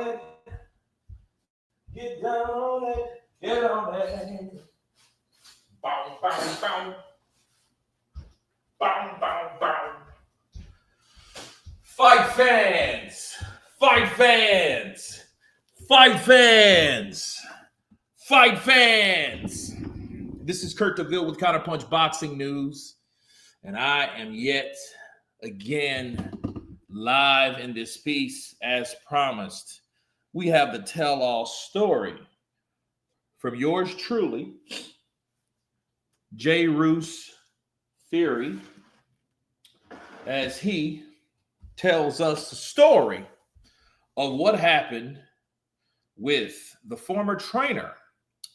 on it. Get down on it. Get on it. Bow, bow, bow. Bow, bow, bow. Fight fans. Fight fans. Fight fans. Fight fans. This is Kurt DeVille with Counterpunch Boxing News. And I am yet again live in this piece as promised. We have the tell-all story from yours truly, J. Roos Theory, as he tells us the story of what happened with the former trainer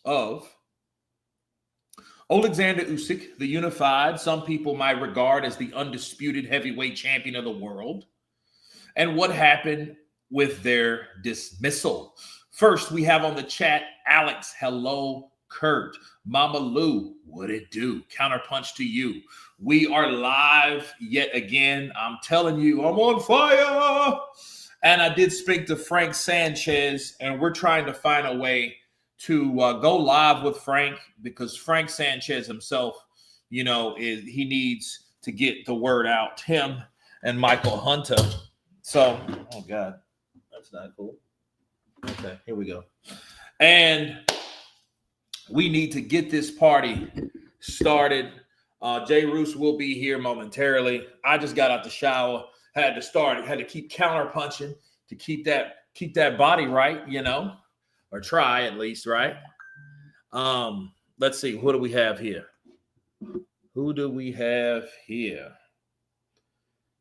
of Oleksandr Usyk, the unified, some people might regard as the undisputed heavyweight champion of the world, and what happened with their dismissal. First, we have on the chat, Alex, hello, Kurt. Mama Lou, what it do? Counterpunch to you. We are live yet again. I'm telling you, I'm on fire. And I did speak to Frank Sanchez, and we're trying to find a way to go live with Frank, because Frank Sanchez himself, he needs to get the word out. Him and Michael Hunter. So, oh God, that's not cool. Okay, here we go. And we need to get this party started. Jay Roos will be here momentarily. I just got out the shower, had to keep counter punching to keep that body right, or try at least, right? Let's see, what do we have here? Who do we have here?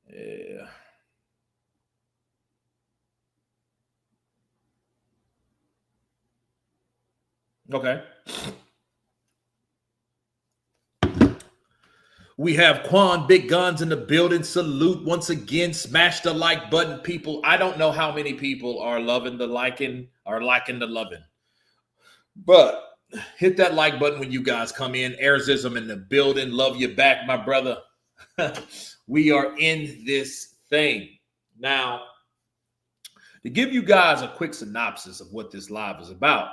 Yeah. Okay. We have Quan Big Guns in the building. Salute once again. Smash the like button, people. I don't know how many people are loving the liking or liking the loving, but hit that like button when you guys come in. Airzism in the building. Love you back, my brother. We are in this thing. Now, to give you guys a quick synopsis of what this live is about,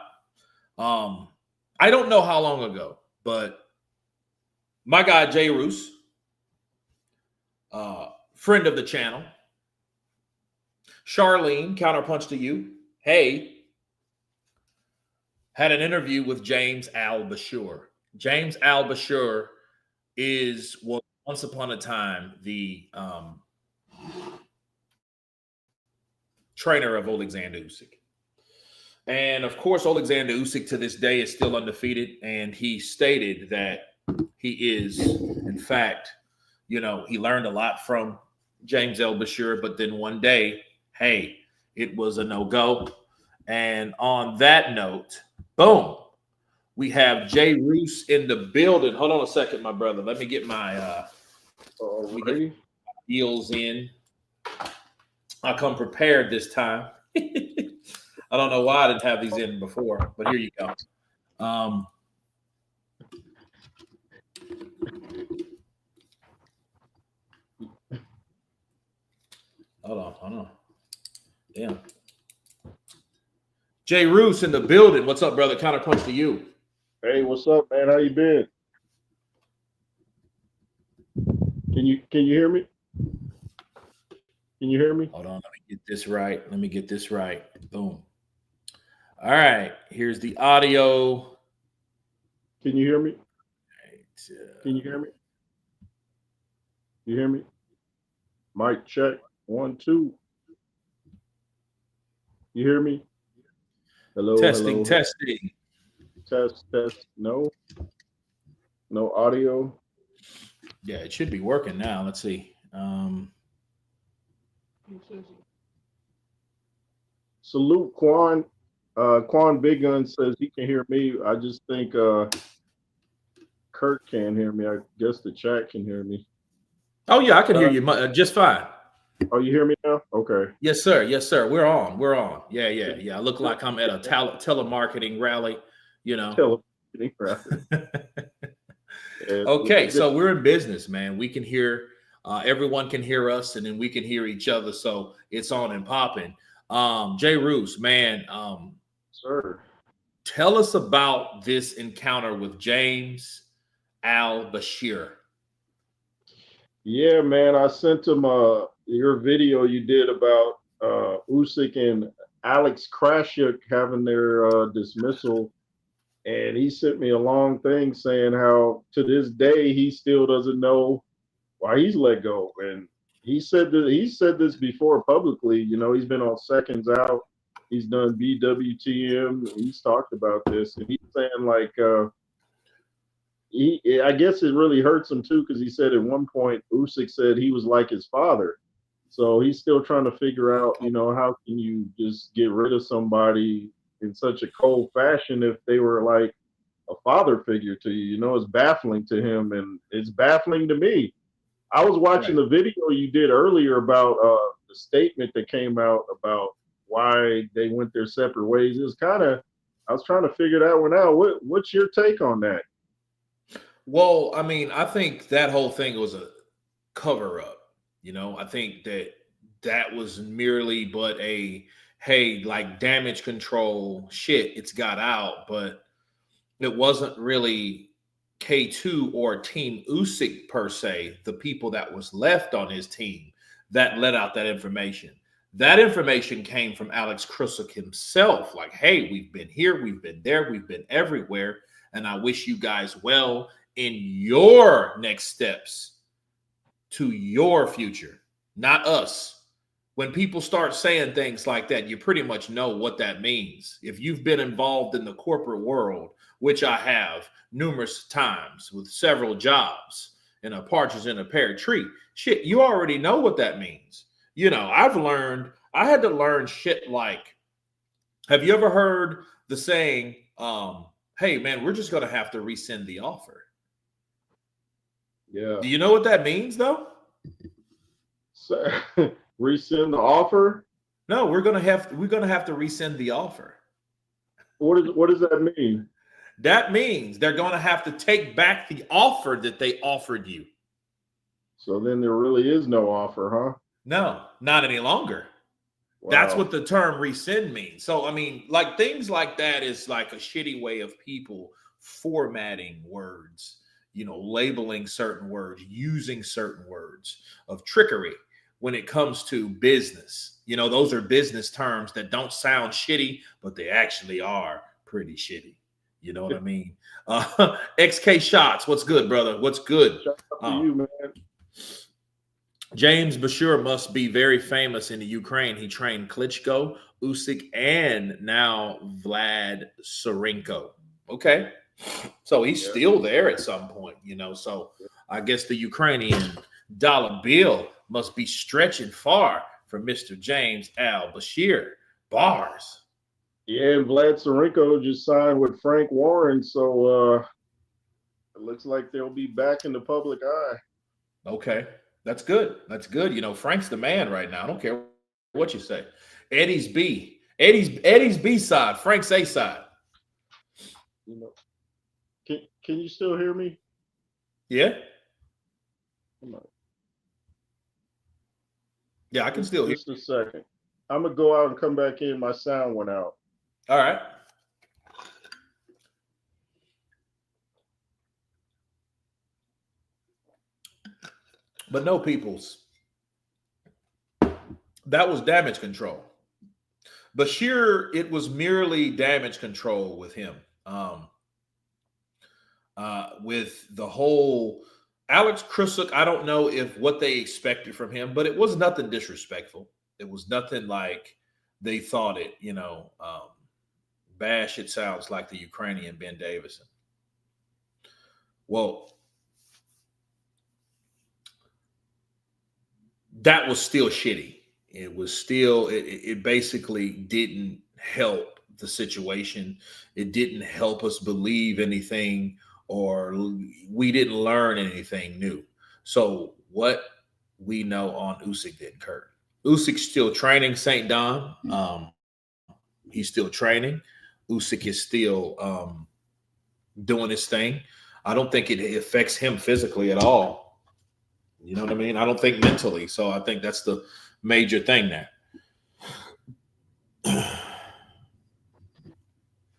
I don't know how long ago, but my guy, Jay Roos, friend of the channel, Charlene, counterpunch to you, hey, had an interview with James Al Bashir. James Al Bashir was once upon a time the trainer of Oleksandr Usyk. And of course, Oleksandr Usyk to this day is still undefeated. And he stated that he is, in fact, he learned a lot from James L. Bashir, but then one day, hey, it was a no-go. And on that note, boom, we have Jay Roos in the building. Hold on a second, my brother. Let me get my deals in. I come prepared this time. I don't know why I didn't have these in before, but here you go. Hold on. Damn. Jay Roos in the building. What's up, brother? Counterpunch to you. Hey, what's up, man? How you been? Can you hear me? Can you hear me? Hold on. Let me get this right. Boom. All right. Here's the audio. Can you hear me? Can you hear me? You hear me? Mic check. 1, 2. You hear me? Hello. Testing. Test. No audio. Yeah, it should be working now. Let's see. Salute Quan. Quan Big Gun says he can hear me. I just think Kurt can't hear me. I guess the chat can hear me. Oh yeah, I can hear you just fine. Oh, you hear me now? Okay. Yes, sir. We're on. Yeah. I look like I'm at a telemarketing rally, Telemarketing rally. Okay, so we're in business, man. We can hear, everyone can hear us, and then we can hear each other. So it's on and popping. Jay Roos, man, Sir. tell us about this encounter with James Al Bashir. Yeah, man. I sent him your video you did about Usyk and Alex Krashuk having their dismissal, and he sent me a long thing saying how to this day he still doesn't know why he's let go. And he said this before publicly. You know, he's been on seconds out. He's done BWTM. He's talked about this, and he's saying like I guess it really hurts him too because he said at one point Usyk said he was like his father. So he's still trying to figure out, you know, how can you just get rid of somebody in such a cold fashion if they were like a father figure to you. You know, it's baffling to him, and it's baffling to me. I was watching the video you did earlier about the statement that came out about why they went their separate ways. It was kind of, I was trying to figure that one out. What's your take on that? Well, I mean, I think that whole thing was a cover up. You know, I think that was merely but a, hey, like damage control shit, it's got out, but it wasn't really K2 or Team Usyk per se, the people that was left on his team that let out that information. That information came from Alex Krashuk himself. Like, hey, we've been here, we've been there, we've been everywhere, and I wish you guys well in your next steps to your future, not us. When people start saying things like that, you pretty much know what that means. If you've been involved in the corporate world, which I have numerous times with several jobs and a partridge in a pear tree, shit, you already know what that means. You know, I had to learn shit like, have you ever heard the saying, hey, man, we're just going to have to rescind the offer? Yeah. Do you know what that means, though? So, rescind the offer? No, we're gonna have to rescind the offer. What does that mean? That means they're gonna have to take back the offer that they offered you. So then there really is no offer, huh? No, not any longer. Wow. That's what the term rescind means. So I mean, like things like that is like a shitty way of people formatting words, you know, labeling certain words, using certain words of trickery when it comes to business. You know, those are business terms that don't sound shitty, but they actually are pretty shitty. You know what I mean? XK Shots, what's good, brother? What's good? Shout out to you, man. James Bashir must be very famous in the Ukraine. He trained Klitschko, Usyk, and now Vlad Tsarenko. Okay. So he's still there at some point, you know. So I guess the Ukrainian dollar bill must be stretching far for Mr. James Al Bashir. Bars. Yeah, and Vlad Tsarenko just signed with Frank Warren, so it looks like they'll be back in the public eye. Okay. That's good. That's good. You know, Frank's the man right now. I don't care what you say. Eddie's B side, Frank's A side. You know, can you still hear me? Yeah. Come on. Yeah, I can still hear. Just a second. I'm gonna go out and come back in. My sound went out. All right. But no, peoples. That was damage control. Bashir, it was merely damage control with him. With the whole Alex Krashuk, I don't know if what they expected from him, but it was nothing disrespectful. It was nothing like they thought it, you know. Bash, it sounds like the Ukrainian Ben Davison. Well, that was still shitty. It was still, it basically didn't help the situation. It didn't help us believe anything, or we didn't learn anything new. So what we know on Usyk didn't hurt. Usyk's still training St. Don. He's still training. Usyk is still doing his thing. I don't think it affects him physically at all. You know what I mean? I don't think mentally. So I think that's the major thing there.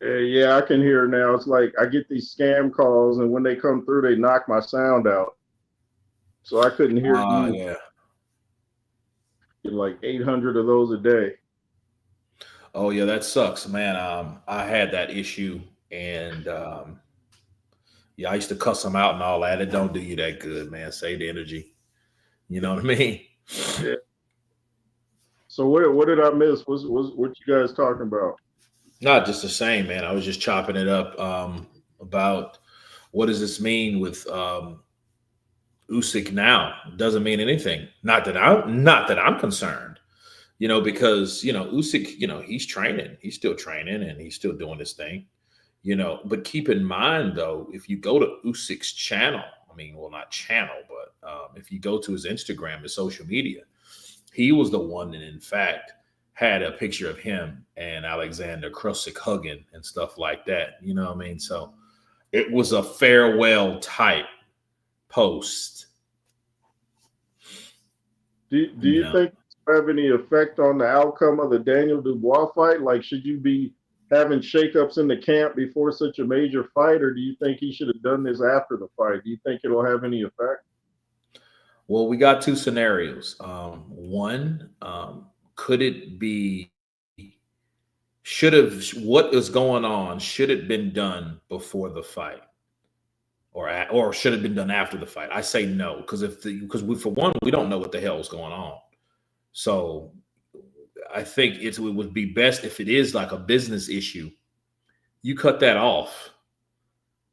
Yeah, I can hear it now. It's like I get these scam calls, and when they come through, they knock my sound out. So I couldn't hear you. Yeah. Get like 800 of those a day. Oh yeah, that sucks, man. I had that issue, and yeah, I used to cuss them out and all that. It don't do you that good, man. Save the energy. You know what I mean? Yeah. So what did I miss? What you guys talking about? Not just the same, man. I was just chopping it up about what does this mean with Usyk now? Doesn't mean anything. Not that I'm concerned. Because Usyk, he's training, he's still training, and he's still doing his thing. But keep in mind though, if you go to Usyk's channel, I mean, well, not channel, but if you go to his Instagram, his social media, he was the one that, in fact, had a picture of him and Alexander Krusik hugging and stuff like that. You know what I mean? So it was a farewell type post. Do you think this have any effect on the outcome of the Daniel Dubois fight? Like, should you be having shakeups in the camp before such a major fight, or do you think he should have done this after the fight? Do you think it'll have any effect? Well, we got two scenarios. One, could it be, what is going on? Should it been done before the fight, or should it have been done after the fight? I say no, because for one, we don't know what the hell is going on. So I think it would be best if it is like a business issue. You cut that off.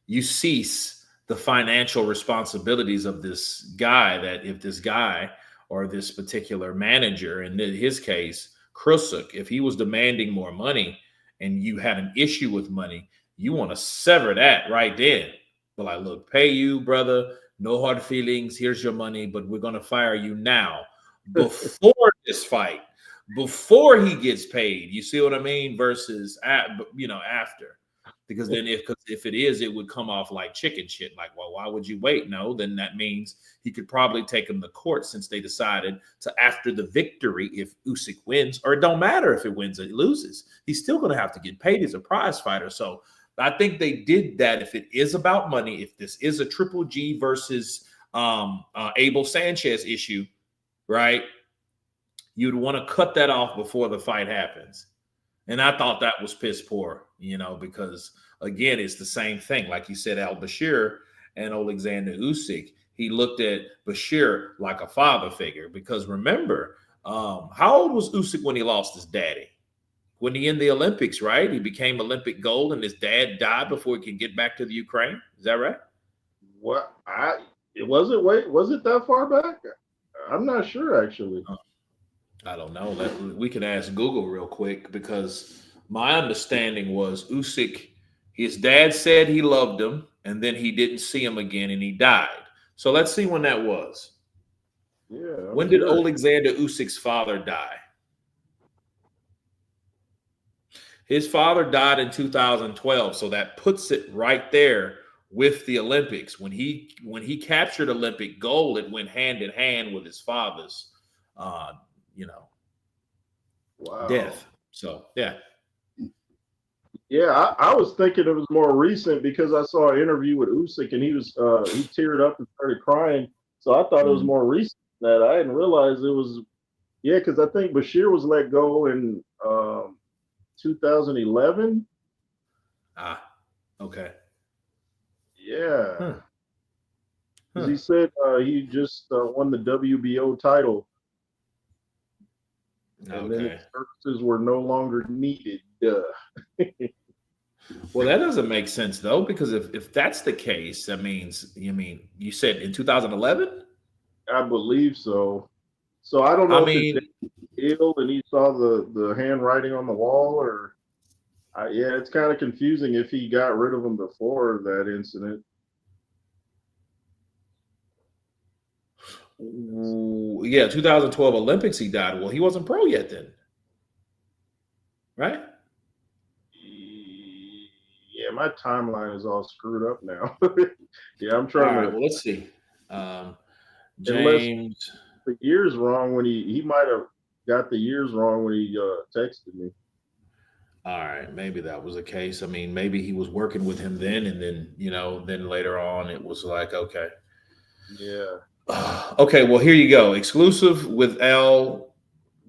You cease the financial responsibilities of this guy. That if this guy or this particular manager, in his case, Krusuk, if he was demanding more money and you had an issue with money, you want to sever that right then. But like, look, pay you, brother. No hard feelings. Here's your money, but we're going to fire you now before this fight, before he gets paid. You see what I mean? Versus, after. Because then if it is, it would come off like chicken shit. Like, well, why would you wait? No, then that means he could probably take him to court, since they decided to, after the victory, if Usyk wins, or it don't matter if it wins or it loses, he's still going to have to get paid as a prize fighter. So I think they did that. If it is about money, if this is a Triple G versus Abel Sanchez issue, right? You'd want to cut that off before the fight happens. And I thought that was piss poor, because again, it's the same thing. Like you said, Al Bashir and Oleksandr Usyk, he looked at Bashir like a father figure. Because remember, how old was Usyk when he lost his daddy? When he in the Olympics, right? He became Olympic gold, and his dad died before he could get back to the Ukraine. Is that right? What was it that far back? I'm not sure actually. I don't know. We can ask Google real quick, because my understanding was Usyk, his dad said he loved him, and then he didn't see him again, and he died. So let's see when that was. Yeah. When did Oleksandr Usyk's father die? His father died in 2012, so that puts it right there with the Olympics. When he captured Olympic gold, it went hand in hand with his father's Wow. death. So yeah. Yeah, I was thinking it was more recent because I saw an interview with Usyk and he teared up and started crying. So I thought it was more recent than that. I didn't realize it was, because I think Bashir was let go in 2011. Okay. Yeah. Huh. He said he just won the WBO title. And then his services were no longer needed. Well, that doesn't make sense though, because if that's the case, that means you said in 2011. I believe so. So I don't know if mean, it's ill and he saw the handwriting on the wall, or yeah, it's kind of confusing if he got rid of him before that incident. Yeah, 2012 Olympics he died. Well, he wasn't pro yet then, right? Yeah, my timeline is all screwed up now. Yeah, I'm trying All right, to. well, let's see. Unless James, the years wrong when he might have got the years wrong when he texted me. All right, maybe that was the case. I mean, maybe he was working with him then, and then then later on it was like, okay, Yeah. okay. Well, here you go. Exclusive with Al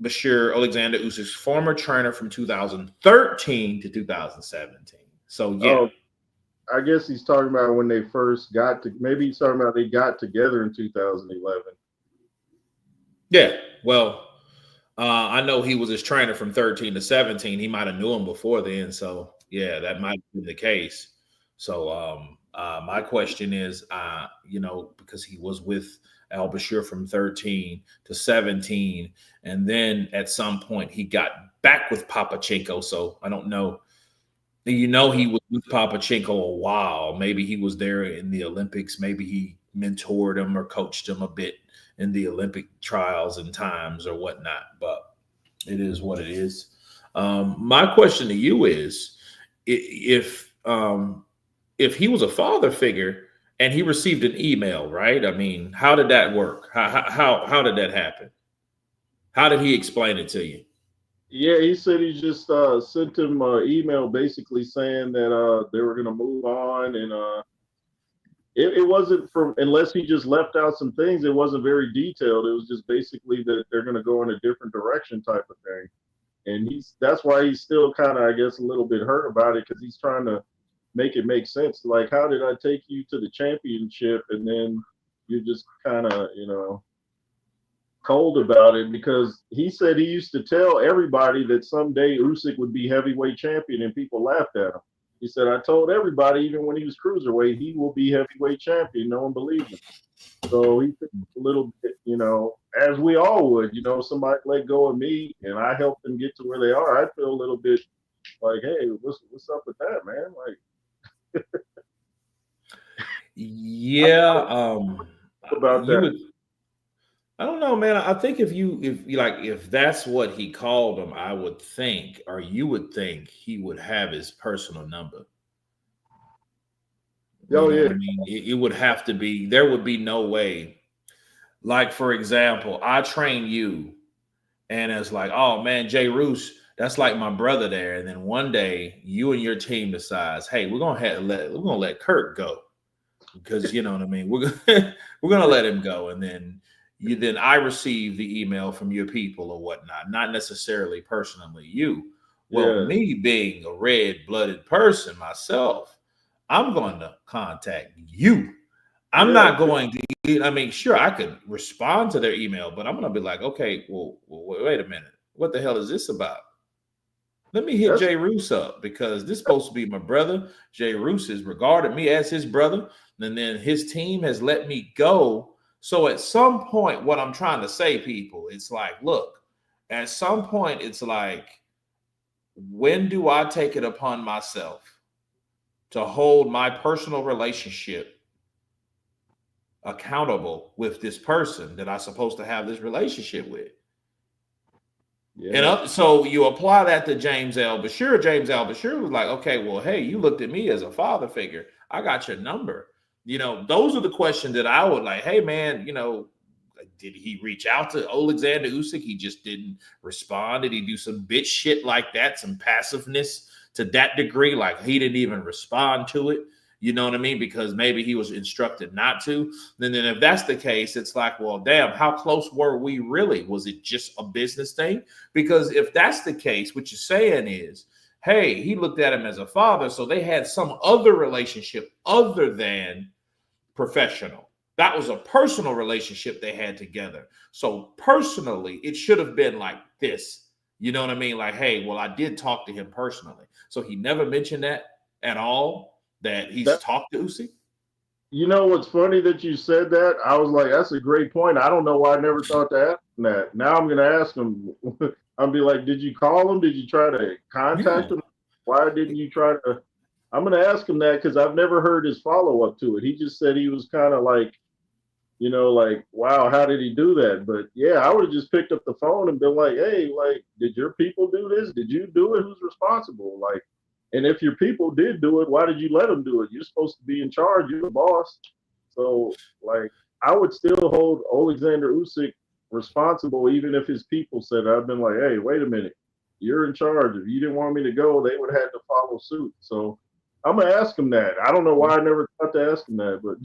Bashir, Alexander Usyk's former trainer from 2013 to 2017. So yeah, Oh, I guess he's talking about when they first got to. Maybe he's talking about they got together in 2011. yeah. Well, I know he was his trainer from 13 to 17. He might have knew him before then. So yeah, that might be the case. So my question is, because he was with Al Bashir from 13 to 17, and then at some point he got back with Papachenko. So I don't know. He was with Papachenko a while. Maybe he was there in the Olympics. Maybe he mentored him or coached him a bit in the Olympic trials and times or whatnot. But it is what it is. My question to you is, if he was a father figure and he received an email, right? I mean, how did that work? How did that happen? How did he explain it to you? Yeah, he said he just sent him an email basically saying that they were gonna move on, and it wasn't from unless he just left out some things. It wasn't very detailed. It was just basically that they're gonna go in a different direction type of thing. And that's why he's still kind of, I guess, a little bit hurt about it because he's trying to make it make sense. Like, how did I take you to the championship and then you're just kind of, cold about it? Because he said he used to tell everybody that someday Usyk would be heavyweight champion, and people laughed at him. He said, I told everybody, even when he was cruiserweight, he will be heavyweight champion. No one believed him. So he took a little bit, as we all would, somebody let go of me and I helped them get to where they are. I feel a little bit like, hey, what's up with that, man? Like, Yeah, about you that. would. I don't know, man. I think if that's what he called him, I would think, or you would think, he would have his personal number. You Oh know what yeah, I mean? It would have to be. There would be no way. Like for example, I train you, and it's like, oh man, Jay Roos, that's like my brother there. And then one day, you and your team decides, hey, we're gonna let Kurt go because you know what I mean. We're gonna let him go, and then I receive the email from your people or whatnot, not necessarily personally you. Well, yeah. me being a red blooded person myself, I'm going to contact you. I'm Yeah, not going to. I mean, sure, I could respond to their email, but I'm going to be like, okay, well, wait a minute, what the hell is this about? Let me hit that's Jay Roos up because this is supposed to be my brother. Jay Roos has regarded me as his brother, and then his team has let me go. So at some point, what I'm trying to say, people, it's like, look, at some point, it's like, when do I take it upon myself to hold my personal relationship accountable with this person that I'm supposed to have this relationship with? And yeah. so you apply that to James L. Bashir. James L. Bashir was like, okay, well, hey, you looked at me as a father figure. I got your number. Those are the questions that I would like, hey, man, did he reach out to Oleksandr Usyk? He just didn't respond. Did he do some bitch shit like that, some passiveness to that degree? Like he didn't even respond to it. You know what I mean? Because maybe he was instructed not to. And then if that's the case, it's like, well, damn, how close were we really? Was it just a business thing? Because if that's the case, what you're saying is, hey, he looked at him as a father, so they had some other relationship other than professional. That was a personal relationship they had together. So personally, it should have been like this. You know what I mean? Like, hey, well, I did talk to him personally. So he never mentioned that at all, that he's That talked to Usyk. what's funny that you said that? I was like, that's a great point. I don't know why I never thought to ask him that. Now I'm gonna ask him. I'll be like, did you call him? Did you try to Yeah. contact him? Why didn't you try to? I'm gonna ask him that because I've never heard his follow up to it. He just said he was kind of like, like, wow, how did he do that? But yeah, I would have just picked up the phone and been like, hey, like, did your people do this? Did you do it? Who's responsible? Like, and if your people did do it, why did you let them do it? You're supposed to be in charge. You're the boss. So, like, I would still hold Alexander Usyk responsible, even if his people said it. I've been like, hey, wait a minute. you're in charge. If you didn't want me to go, they would have had to follow suit. So I'm gonna ask him that. I don't know why I never thought to ask him that, but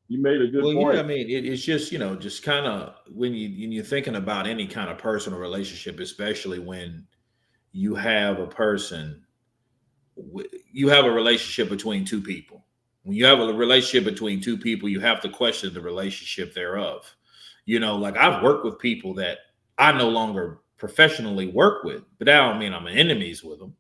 you made a good Well, yeah, I point. mean, it's just just kind of when you're thinking about any kind of personal relationship, especially when you have a person, you have a relationship between two people. When you have a relationship between two people, you have to question the relationship thereof. Like I've worked with people that I no longer professionally work with, but that don't mean I'm enemies with them.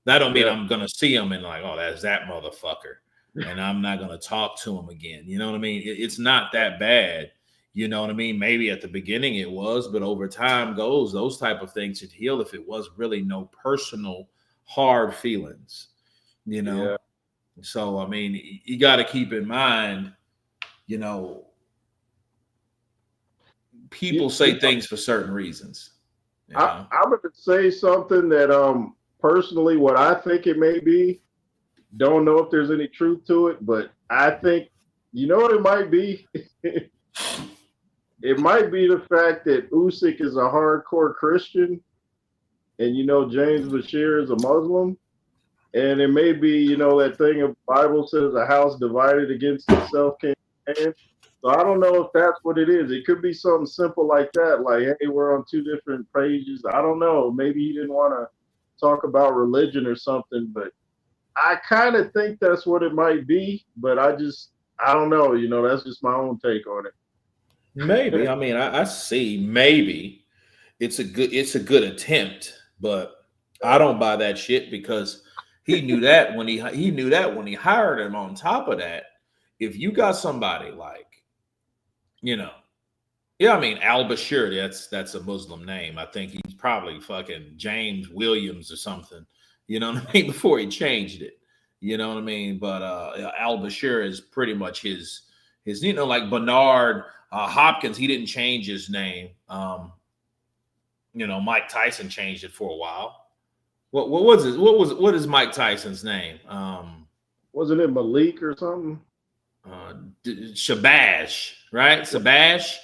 That don't mean Yeah, I'm gonna see him and like, oh, that's that motherfucker, and I'm not gonna talk to him again. You know what I mean? It's not that bad. You know what I mean? Maybe at the beginning it was, but over time goes, those type of things should heal if it was really no personal hard feelings. You yeah. know, so I mean, you got to keep in mind, you know, You, people you say things for certain reasons. You I, know, I'm going to say something that personally, what I think it may be. Don't know if there's any truth to it, but I think you know what it might be. It might be the fact that Usyk is a hardcore Christian, and James Bashir is a Muslim, and it may be that thing of Bible says a house divided against itself can't stand. So I don't know if that's what it is. It could be something simple like that, like hey, we're on two different pages. I don't know. Maybe he didn't want to talk about religion or something, but I kind of think that's what it might be, but I don't know. That's just my own take on maybe. it. I mean, I see. Maybe it's a good attempt, but I don't buy that shit because he knew that when he hired him. On top of that, if you got somebody like you know yeah, I mean Al Bashir, that's a Muslim name. I think he's probably fucking James Williams or something. You know what I mean? Before he changed it. You know what I mean? But Al Bashir is pretty much his like Bernard Hopkins, he didn't change his name. Mike Tyson changed it for a while. What was it? What is Mike Tyson's name? Wasn't it Malik or something? Uh, Shabash, right? Sabash.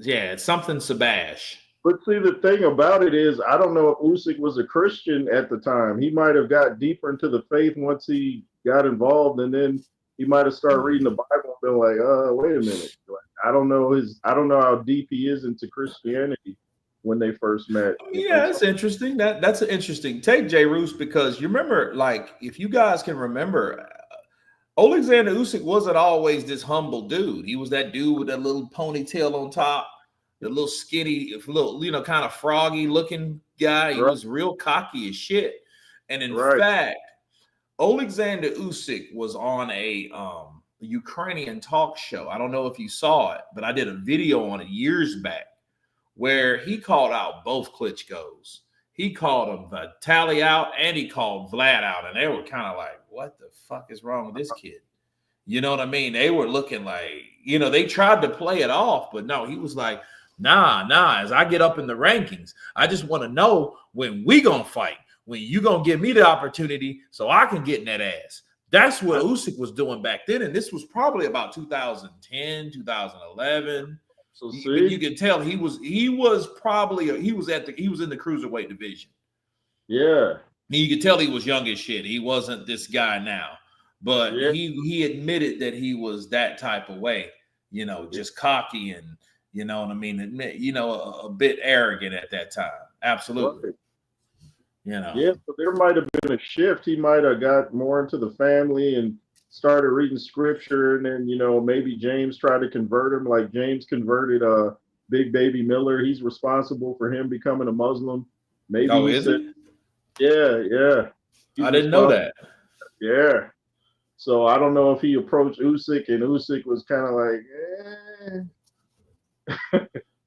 Yeah, it's something Sabash. But see, the thing about it is, I don't know if Usyk was a Christian at the time. He might have got deeper into the faith once he got involved, and then he might have started reading the Bible and been like, wait a minute. Like, I don't know how deep he is into Christianity when they first met. Yeah, So that's interesting. That's an interesting take, Jay Roos, because you remember, like, if you guys can remember, Oleksandr Usyk wasn't always this humble dude. He was that dude with that little ponytail on top, the little skinny, little, kind of froggy looking guy. He right, was real cocky as shit. And in right. fact, Oleksandr Usyk was on a Ukrainian talk show. I don't know if you saw it, but I did a video on it years back where he called out both Klitschko's. He called him Vitaly out and he called Vlad out. And they were kind of like, what the fuck is wrong with this kid? You know what I mean? They were looking like, they tried to play it off, but no, he was like, nah, as I get up in the rankings, I just want to know when we going to fight, when you going to give me the opportunity so I can get in that ass. That's what Usyk was doing back then. And this was probably about 2010, 2011. So But you see, can tell he was probably he was in the cruiserweight division. yeah, You could tell he was young as shit. He wasn't this guy now, but yeah, he admitted that he was that type of way, yeah. just cocky and what I mean, a bit arrogant at that time. Absolutely, Right. you know. Yeah, so there might have been a shift. He might have got more into the family and started reading scripture, and then maybe James tried to convert him, like James converted Big Baby Miller. He's responsible for him becoming a Muslim. Maybe Oh, he is said, he? yeah, yeah, I he's didn't know responsible. that. Yeah. So I don't know if he approached Usyk, and Usyk was kind of like,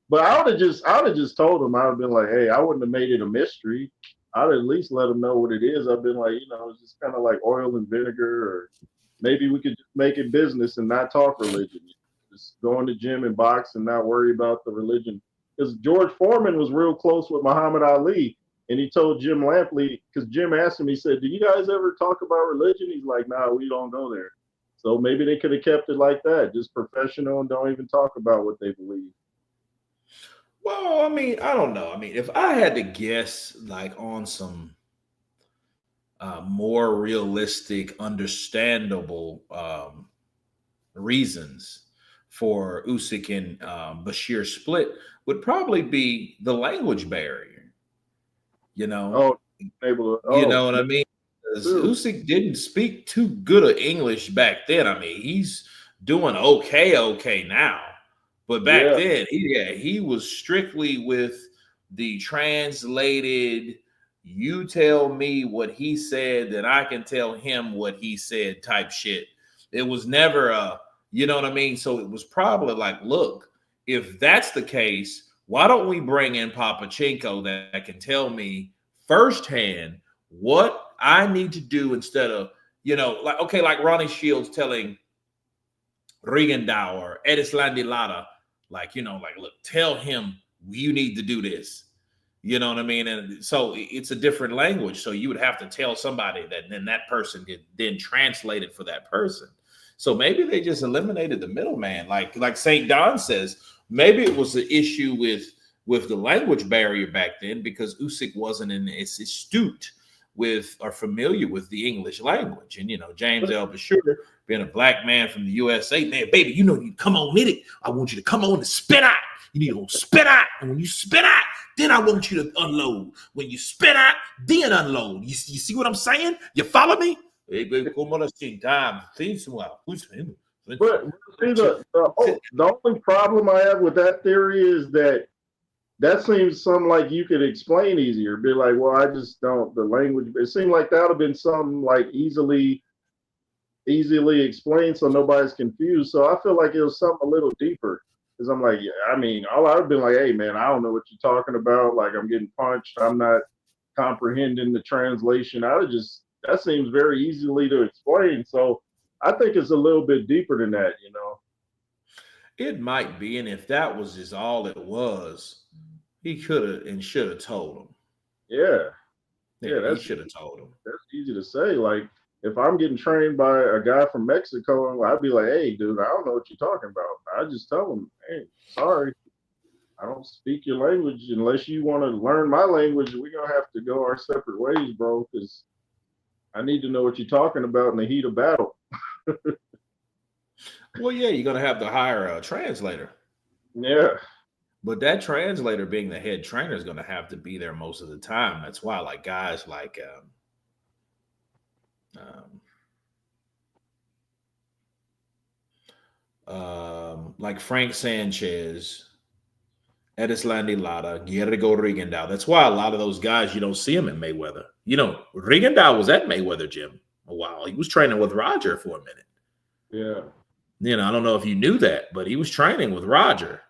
But I would have just told him. I would have been like, hey, I wouldn't have made it a mystery. I'd at least let him know what it is. I've been like, it's just kind of like oil and vinegar, or maybe we could just make it business and not talk religion. Just go in the gym and box and not worry about the religion. Because George Foreman was real close with Muhammad Ali, and he told Jim Lampley, because Jim asked him, he said, "Do you guys ever talk about religion?" He's like, "Nah, we don't go there." So maybe they could have kept it like that, just professional and don't even talk about what they believe. Well, I mean, I don't know. I mean, if I had to guess, like on some more realistic, understandable reasons for Usyk and Bashir split, would probably be the language barrier. You know, Oh, able to. you Oh, know what I that's mean? 'Cause true. Usyk didn't speak too good of English back then. I mean, he's doing okay now, but back Yeah, then, he was strictly with the translated. You tell me what he said, then I can tell him what he said type shit. It was never a, you know what I mean? So it was probably like, look, if that's the case, why don't we bring in Papachenko that can tell me firsthand what I need to do instead of, like, okay, like Ronnie Shields telling Regendow or Edislandi Lara, like, like, look, tell him you need to do this. You know what I mean? And so it's a different language. So you would have to tell somebody that then that person could then translate it for that person. So maybe they just eliminated the middleman. Like St. Don says, maybe it was an issue with the language barrier back then because Usyk wasn't as astute with or familiar with the English language. And James L. Bashir, being a black man from the USA, man, baby, you come on with it. I want you to come on and spit out. You need to spit out. And when you spit out, then I want you to unload. When you spit out, then unload. You see what I'm saying? You follow me? but see, the only problem I have with that theory is that seems something like you could explain easier. Be like, well, I just don't the language. It seemed like that would have been something like easily explained so nobody's confused. So I feel like it was something a little deeper. Because I'm like, yeah, I mean, all I've been like, hey man, I don't know what you're talking about. Like I'm getting punched. I'm not comprehending the translation. I would just that seems very easily to explain. So I think it's a little bit deeper than that, you know. It might be, and if that was just all it was, he could have and should have told him. Yeah. Yeah, Yeah, he should have told him. that's easy to say. Like if I'm getting trained by a guy from Mexico, I'd be like, hey dude, I don't know what you're talking about. I just tell him, hey, sorry, I don't speak your language. Unless you want to learn my language, we're gonna have to go our separate ways, bro, because I need to know what you're talking about in the heat of battle. Well, yeah, you're gonna have to hire a translator, Yeah. but that translator, being the head trainer, is gonna have to be there most of the time. That's why, like guys like Frank Sanchez, Edislandi Lara, Guerrero Rigendow. That's why a lot of those guys you don't see them in Mayweather. Rigendow was at Mayweather gym a while. He was training with Roger for a minute. Yeah. I don't know if you knew that, but he was training with Roger.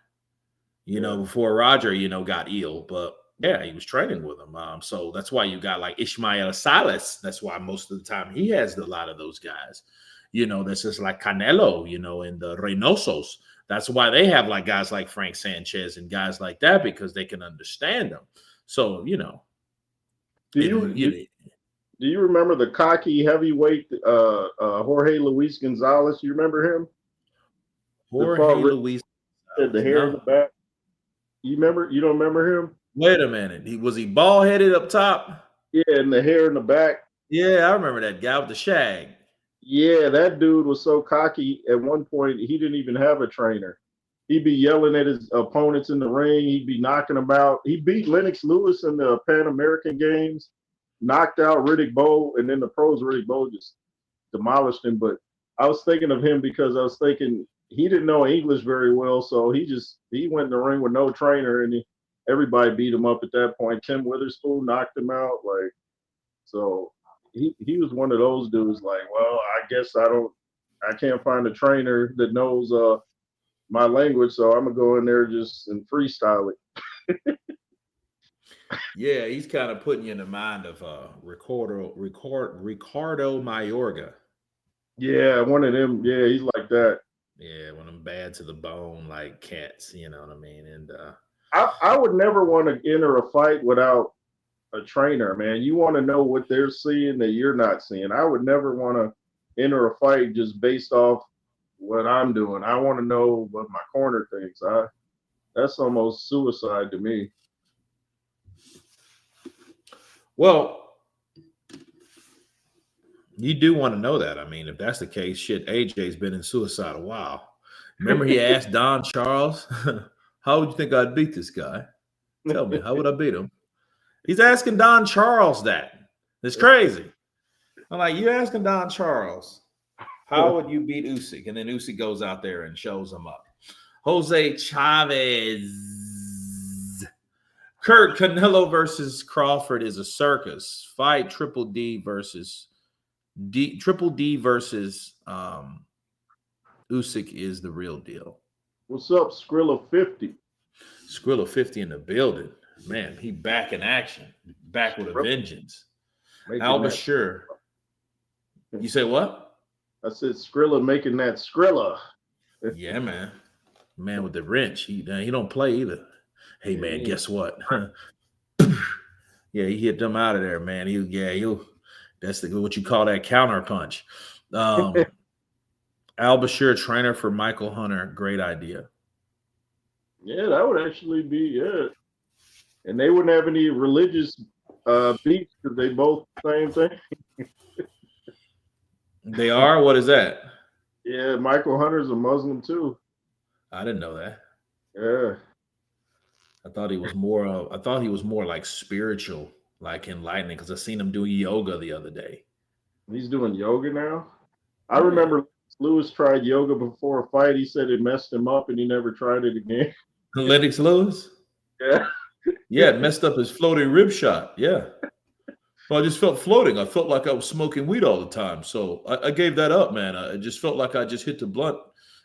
Yeah. Before Roger, got ill, but yeah, he was training with him. So that's why you got like Ishmael Salas. That's why most of the time he has a lot of those guys. That's just like Canelo, and the Reynosos. That's why they have like guys like Frank Sanchez and guys like that because they can understand them. So Do it, you do, it, do you remember the cocky heavyweight Jorge Luis Gonzalez? You remember him? The Jorge fought Luis had the hair in the no. back. You remember? You don't remember him? Wait a minute. Was he bald headed up top? Yeah, and the hair in the back. Yeah, I remember that guy with the shag. Yeah, that dude was so cocky. At one point, he didn't even have a trainer. He'd be yelling at his opponents in the ring. He'd be knocking them out. He beat Lennox Lewis in the Pan American Games, knocked out Riddick Bowe, and then the pros Riddick Bowe just demolished him. But I was thinking of him because I was thinking he didn't know English very well, so he went in the ring with no trainer, and everybody beat him up at that point. Tim Witherspoon knocked him out, like so. He was one of those dudes. Like, well, I guess I can't find a trainer that knows my language, so I'm gonna go in there just and freestyle it. Yeah, he's kind of putting you in the mind of Ricardo Mayorga. Yeah, one of them. Yeah, he's like that. Yeah, one of them bad to the bone, like cats. You know what I mean? And I would never want to enter a fight without a trainer, man. You want to know what they're seeing that you're not seeing. I would never want to enter a fight just based off what I'm doing. I want to know what my corner thinks. That's almost suicide to me. Well, you do want to know that. I mean, if that's the case, shit, AJ's been in suicide a while. Remember, he asked Don Charles, "How would you think I'd beat this guy? Tell me, how would I beat him?" He's asking Don Charles that. It's crazy. I'm like, you asking Don Charles, how would you beat Usyk? And then Usyk goes out there and shows him up. Jose Chavez. Kurt Canelo versus Crawford is a circus. Fight Triple D versus Usyk is the real deal. What's up, Skrilla 50? Skrilla 50 in the building. Man, he back in action. Back with a vengeance. Al Bashir. You say what? I said Skrilla making that Skrilla. Yeah, man. Man with the wrench. He don't play either. Hey, man, guess what? Yeah, he hit them out of there, man. That's what you call that counter punch. Al Bashir, trainer for Michael Hunter. Great idea. Yeah, that would actually be it. And they wouldn't have any religious beefs because they both same thing. They are? What is that? Yeah, Michael Hunter's a Muslim too. I didn't know that. Yeah. I thought he was more like spiritual, like enlightening, because I seen him doing yoga the other day. He's doing yoga now? I remember Lewis tried yoga before a fight. He said it messed him up and he never tried it again. Lennox Lewis? Yeah. Yeah, it messed up his floating rib shot. Yeah. Well, I just felt floating. I felt like I was smoking weed all the time. So I gave that up, man. I just felt like I just hit the blunt,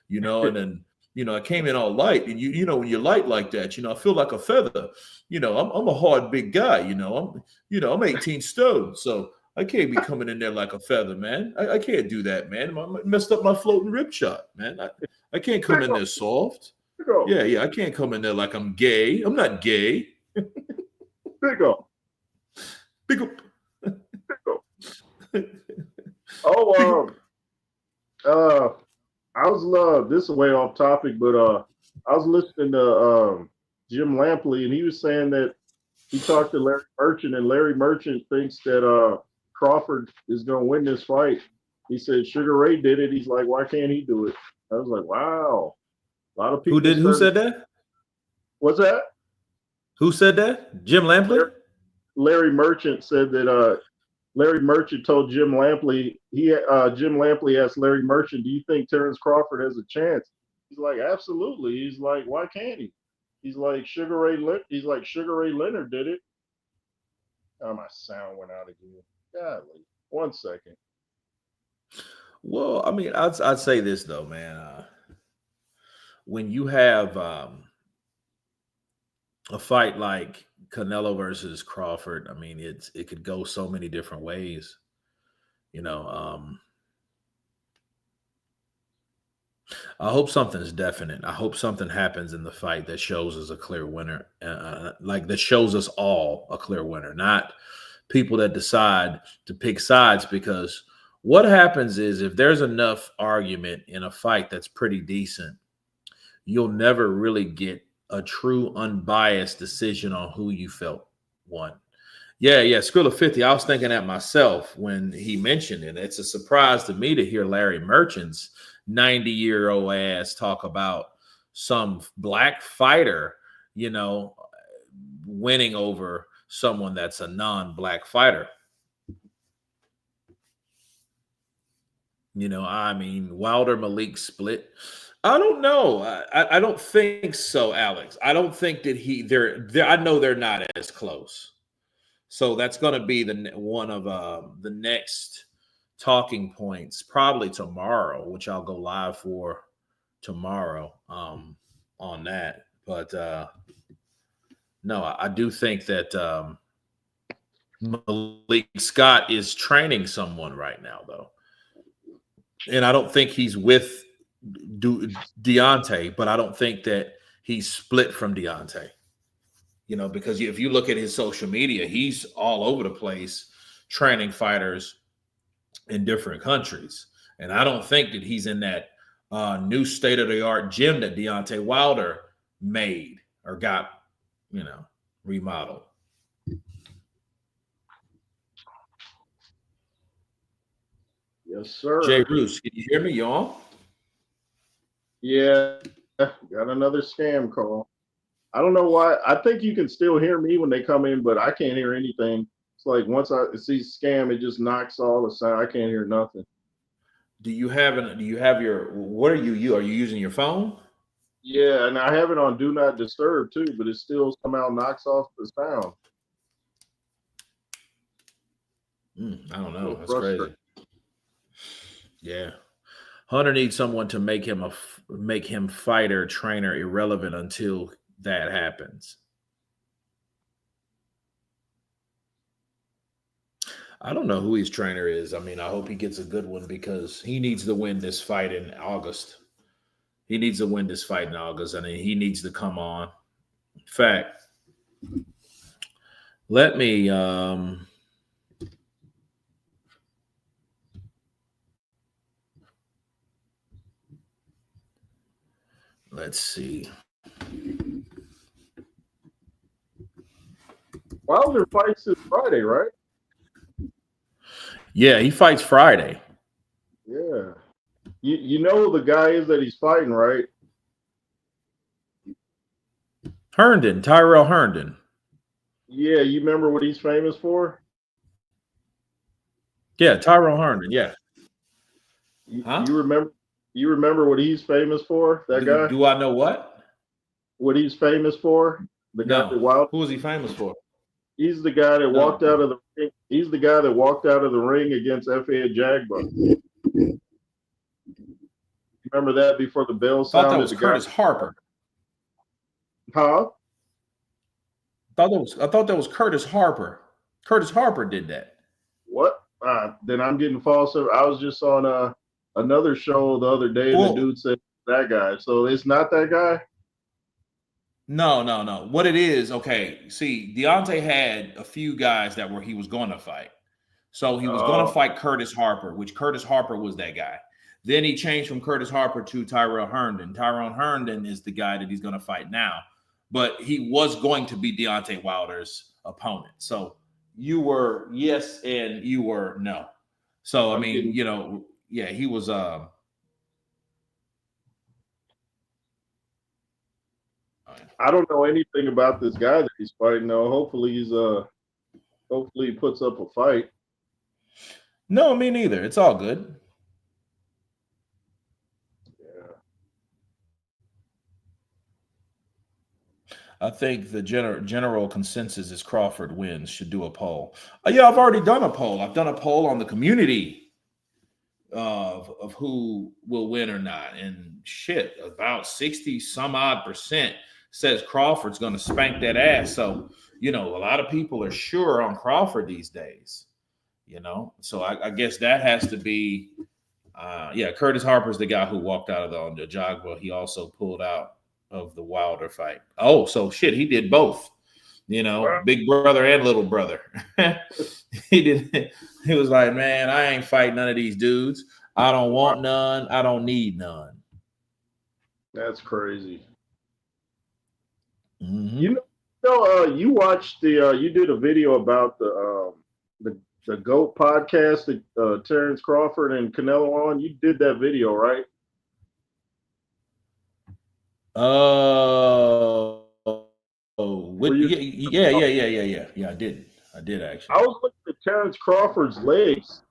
and then, I came in all light. And, when you're light like that, I feel like a feather. I'm a hard, big guy, I'm 18 stone. So I can't be coming in there like a feather, man. I can't do that, man. I messed up my floating rib shot, man. I can't come in there soft. Yeah. I can't come in there like I'm gay. I'm not gay. Big up. Big up. I was this is way off topic, but I was listening to Jim Lampley, and he was saying that he talked to Larry Merchant, and Larry Merchant thinks that Crawford is going to win this fight. He said Sugar Ray did it. He's like, why can't he do it? I was like, wow. A lot of people. Who said that? What's that? Who said that? Jim Lampley? Larry Merchant said that Larry Merchant told Jim Lampley, Jim Lampley asked Larry Merchant, do you think Terrence Crawford has a chance? He's like, absolutely. He's like, why can't he? He's like, Sugar Ray Leonard did it. Oh, my sound went out again. Golly. 1 second. Well, I mean, I'd say this though, man. When you have a fight like Canelo versus Crawford, I mean, it could go so many different ways. I hope something's definite. I hope something happens in the fight that shows us a clear winner, like that shows us all a clear winner, not people that decide to pick sides. Because what happens is if there's enough argument in a fight that's pretty decent, you'll never really get a true unbiased decision on who you felt won. Yeah. School of 50. I was thinking that myself when he mentioned it. It's a surprise to me to hear Larry Merchant's 90-year-old ass talk about some black fighter, winning over someone that's a non-black fighter. I mean, Wilder Malik split. I don't know. I don't think so, Alex. I don't think that they're I know they're not as close. So that's going to be one of the next talking points, probably tomorrow, which I'll go live for tomorrow on that. But no, I do think that Malik Scott is training someone right now, though. And I don't think he's with Deontay, but I don't think that he's split from Deontay. Because if you look at his social media, he's all over the place training fighters in different countries. And I don't think that he's in that new state-of-the-art gym that Deontay Wilder made or got, remodeled. Yes, Jay sir. Roos, can you hear me, y'all? Yeah, got another scam call. I don't know why. I think you can still hear me when they come in, but I can't hear anything. It's like once I see scam, it just knocks all the sound. I can't hear nothing. Do you have your, what are you using your phone? Yeah, and I have it on Do Not Disturb too, but it still somehow knocks off the sound. I don't A know. little That's frustrating. crazy. Yeah. Hunter needs someone to make him fighter trainer irrelevant until that happens. I don't know who his trainer is. I mean, I hope he gets a good one because he needs to win this fight in August. He needs to win this fight in August, and he needs to come on. In fact, let me let's see. Wilder fights this Friday, right? Yeah, he fights Friday. Yeah. You know who the guy is that he's fighting, right? Herndon, Tyrell Herndon. Yeah, you remember what he's famous for? Yeah, Tyrell Herndon. Yeah. You, Huh? you remember you remember what he's famous for? That guy? Do I know what? What he's famous for? The guy No. that Wilder. Who is he famous for? He's the guy that No. walked out of the ring. He's the guy that walked out of the ring against F.A. Jagba. Remember that before the bell I thought that sounded? was The guy, Curtis Harper. huh? I thought that was Curtis Harper. Curtis Harper did that. What? Then I'm getting false. I was just on another show the other day, and the Well, dude said that guy. So it's not that guy. no, no, no. What it is, okay. See, Deontay had a few guys that he was going to fight. So he was going to Oh, fight Curtis Harper, which Curtis Harper was that guy. Then he changed from Curtis Harper to Tyrell Herndon. Tyrell Herndon is the guy that he's going to fight now. But he was going to be Deontay Wilder's opponent. So you were yes and you were no. So I I'm mean, getting. yeah, he was I don't know anything about this guy that he's fighting. Though. Hopefully he puts up a fight. no, me neither. It's all good. Yeah. I think the general consensus is Crawford wins. Should do a poll. Yeah, I've already done a poll. I've done a poll on the community of who will win or not, and shit, about 60 some odd percent says Crawford's going to spank that ass. So a lot of people are sure on Crawford these days. So I guess that has to be. Yeah, Curtis Harper's the guy who walked out of the Jogba. He also pulled out of the Wilder fight. Oh, so shit, he did both. Well, Big brother and little brother. He did. He was like, man, I ain't fighting none of these dudes. I don't wow, want none. I don't need none. that's crazy. Mm-hmm. You you watched you did a video about the GOAT podcast that Terrence Crawford and Canelo on. You did that video, right? Oh, Were you? yeah. I did actually. I was looking at Terrence Crawford's legs.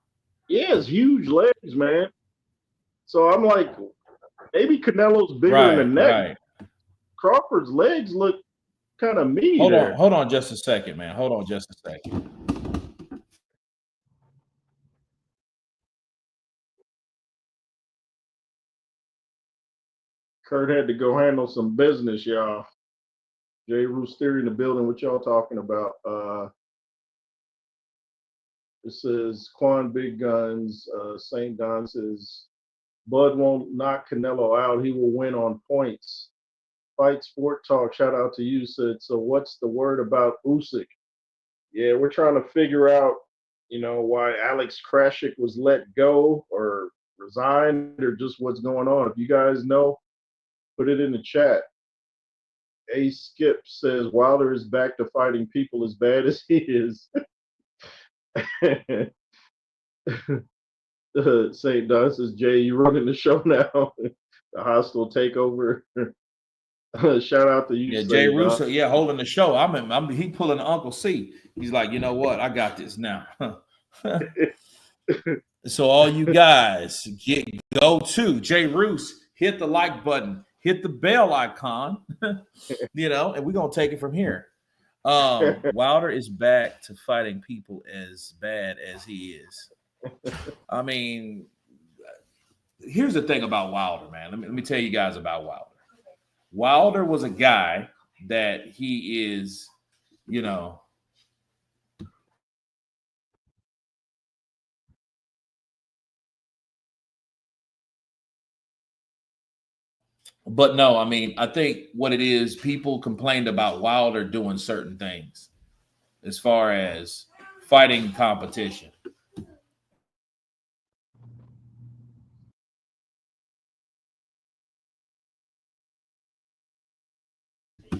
He has huge legs, man. So I'm like, maybe Canelo's bigger in the Right, neck. right. Crawford's legs look kind of meaty there. Hold on, just a second, man. Hold on, just a second. Kurt had to go handle some business, y'all. Jay Roos Theory in the building. What y'all talking about? It says Quan Big Guns. St. Don says Bud won't knock Canelo out. He will win on points. Fight Sport Talk. Shout out to you. Said so. What's the word about Usyk? Yeah, we're trying to figure out, why Alex Krashik was let go or resigned or just what's going on. If you guys know, put it in the chat. A Skip says Wilder is back to fighting people as bad as he is. St. Don says, Jay, you running the show now. The hostile takeover. Shout out to you, Yeah, Jay St. Russo, Don. yeah, holding the show. He pulling Uncle C. He's like, you know what? I got this now. So all you guys go to Jay Roos, hit the like button, hit the bell icon, and we're gonna take it from here. Wilder is back to fighting people as bad as he is. I mean, here's the thing about Wilder, man. Let me tell you guys about Wilder. Wilder was a guy that he is, but no, I mean, I think what it is, people complained about Wilder doing certain things as far as fighting competition.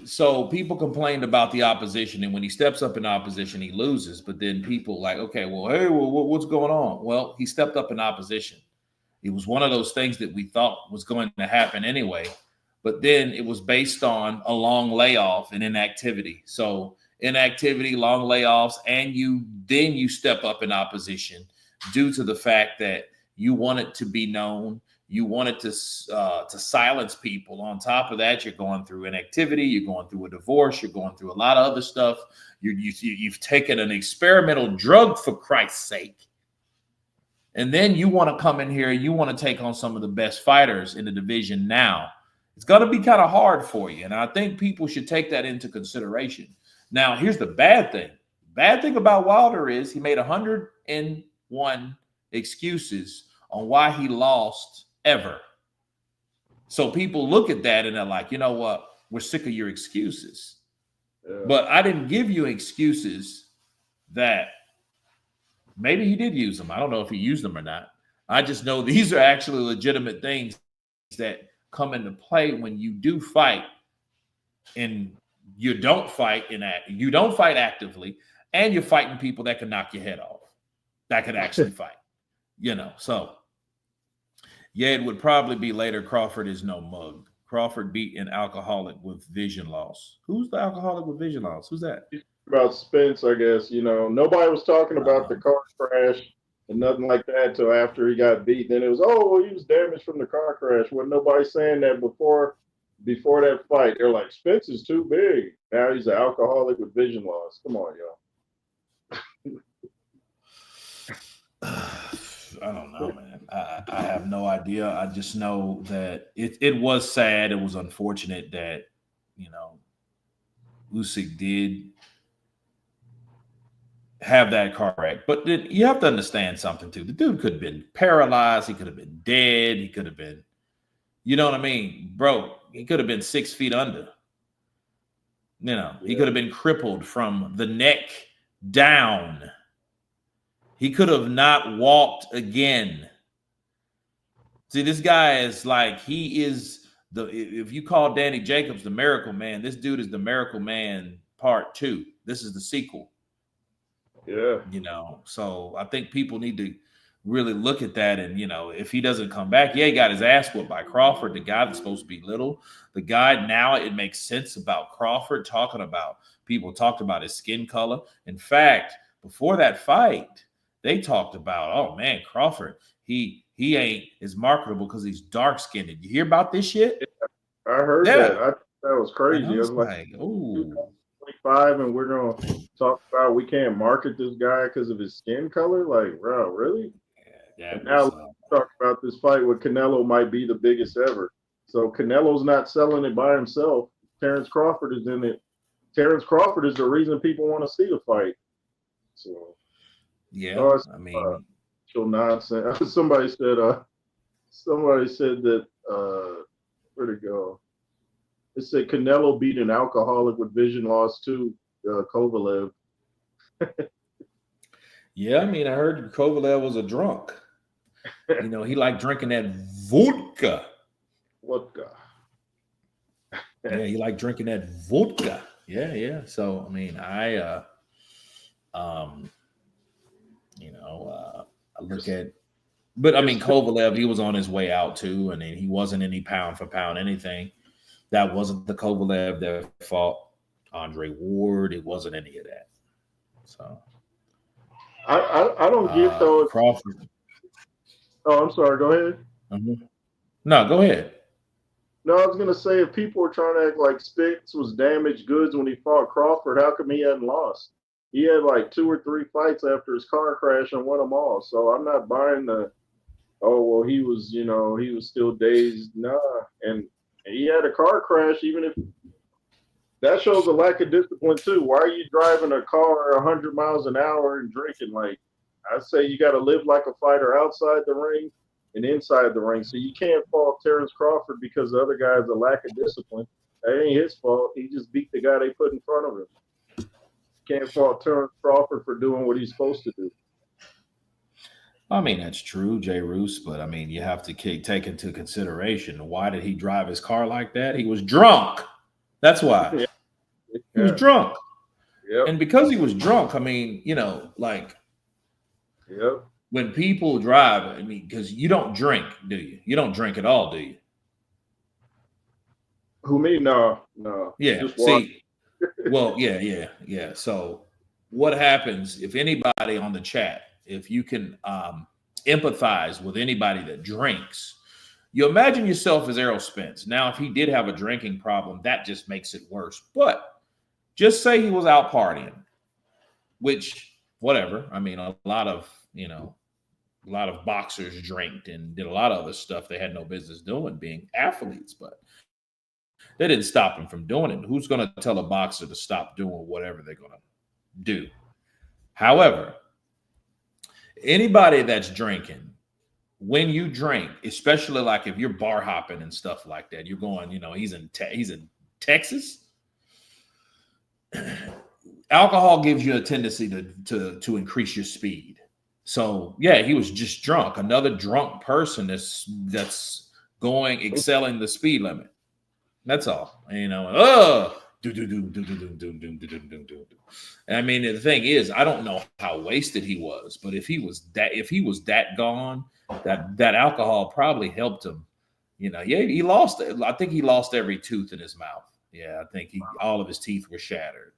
So people complained about the opposition, and when he steps up in opposition, he loses. But then people like, okay, well, hey, what's going on? Well, he stepped up in opposition. It was one of those things that we thought was going to happen anyway. But then it was based on a long layoff and inactivity. So inactivity, long layoffs, and you step up in opposition due to the fact that you want it to be known. You wanted to silence people. On top of that, you're going through inactivity. You're going through a divorce. You're going through a lot of other stuff. You've taken an experimental drug, for Christ's sake. And then you want to come in here. You want to take on some of the best fighters in the division now. It's going to be kind of hard for you. And I think people should take that into consideration. Now, here's the bad thing. Bad thing about Wilder is he made 101 excuses on why he lost ever. So people look at that and they're like, you know what? We're sick of your excuses. Yeah. But I didn't give you excuses that maybe he did use them. I don't know if he used them or not. I just know these are actually legitimate things that come into play when you do fight, and you don't fight actively, and you're fighting people that can knock your head off, that could actually fight. So yeah, it would probably be later. Crawford is no mug. Crawford beat an alcoholic with vision loss. Who's the alcoholic with vision loss? Who's that? About Spence, I guess. Nobody was talking about the car crash and nothing like that till after he got beat. Then it was, he was damaged from the car crash. Wasn't nobody saying that before that fight. They're like, Spence is too big. Now he's an alcoholic with vision loss. Come on, y'all. I don't know, man. I have no idea. I just know that it was sad. It was unfortunate that, Usyk did have that car wreck. But you have to understand something, too. The dude could have been paralyzed. He could have been dead. He could have been, you know what I mean? Bro, he could have been 6 feet under. He could have been crippled from the neck down. He could have not walked again. See, this guy is like, he is if you call Danny Jacobs the Miracle Man, this dude is the Miracle Man Part 2. This is the sequel. Yeah. So I think people need to really look at that. And, if he doesn't come back, he got his ass whooped by Crawford, the guy that's supposed to be little. The guy, now it makes sense about Crawford people talked about his skin color. In fact, before that fight, they talked about, oh man, Crawford, he ain't as marketable because he's dark skinned. Did you hear about this shit? I heard that. I thought that was crazy. I was like, oh, 25, and we're gonna talk about we can't market this guy because of his skin color. Like, bro, really? Yeah. Now let's talk about this fight with Canelo. Might be the biggest ever. So Canelo's not selling it by himself. Terrence Crawford is in it. Terrence Crawford is the reason people want to see the fight. So. Yeah, I mean, nonsense. Somebody said that. Where'd it go? It said Canelo beat an alcoholic with vision loss too. Kovalev. Yeah, I mean, I heard Kovalev was a drunk. He liked drinking that vodka. Yeah, you like drinking that vodka. Yeah, yeah. So I mean, um, I look at, but I mean, It's Kovalev, he was on his way out too, and he wasn't any pound for pound anything. That wasn't the Kovalev that fought Andre Ward. It wasn't any of that. So I don't get though. Crawford. Oh, I'm sorry. Go ahead. Mhm. No, go ahead. No, I was gonna say if people were trying to act like Spence was damaged goods when he fought Crawford, how come he hadn't lost? He had like 2 or 3 fights after his car crash and won them all. So I'm not buying the well he was he was still dazed. Nah, and he had a car crash. Even if that shows a lack of discipline too. Why are you driving a car 100 miles an hour and drinking? Like I say, you got to live like a fighter outside the ring and inside the ring. So you can't fault Terrence Crawford because the other guy has a lack of discipline. That ain't his fault. He just beat the guy they put in front of him. Can't fault Terrence Crawford for doing what he's supposed to do. I mean, that's true, Jay Roos, but I mean, you have to take into consideration why did he drive his car like that? He was drunk. That's why. Yeah, He was yeah, drunk. yep, And because he was drunk, I mean, like yep. when people drive, I mean, because you don't drink, do you? You don't drink at all, do you? Who me? No, no. Yeah. Just water. See, well, yeah, yeah, yeah. So what happens if anybody on the chat, if you can empathize with anybody that drinks, you imagine yourself as Errol Spence. Now, if he did have a drinking problem, that just makes it worse. But just say he was out partying, which whatever. I mean, a lot of boxers drank and did a lot of other stuff they had no business doing, being athletes, but they didn't stop them from doing it. Who's going to tell a boxer to stop doing whatever they're going to do? However, anybody that's drinking, when you drink, especially like if you're bar hopping and stuff like that, you're going, he's in Texas. Alcohol gives you a tendency to increase your speed. So yeah, he was just drunk. Another drunk person that's going excelling the speed limit. That's all. Do do do do do do do do do do do do. And I mean, the thing is, I don't know how wasted he was, but if he was that gone, that alcohol probably helped him. Yeah, he lost it. I think he lost every tooth in his mouth. Yeah, I think all of his teeth were shattered.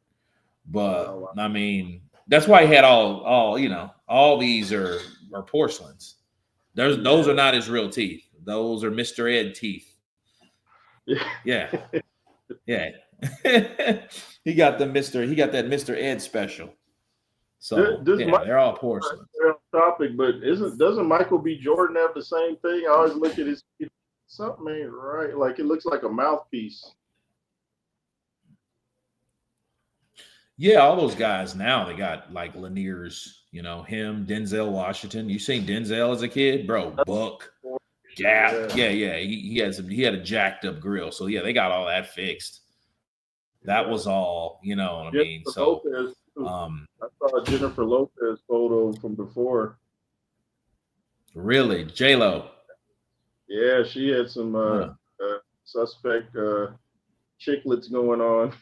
But Wow. I mean, that's why he had all these are porcelains. Those are not his real teeth. Those are Mr. Ed teeth. Yeah. Yeah. he got that Mr. Ed special. So This yeah, might they're all porcelain. be off topic, but doesn't Michael B. Jordan have the same thing? I always look at his something ain't right. Like it looks like a mouthpiece. Yeah, all those guys now they got like Lanier's, him, Denzel Washington. You seen Denzel as a kid, bro? Buck, Gap. Yeah. Yeah. He had a jacked up grill. So yeah, they got all that fixed. That was all, you know what I mean? Jennifer So Lopez, too. I saw a Jennifer Lopez photo from before. really, J-Lo. Yeah, she had some suspect chiclets going on.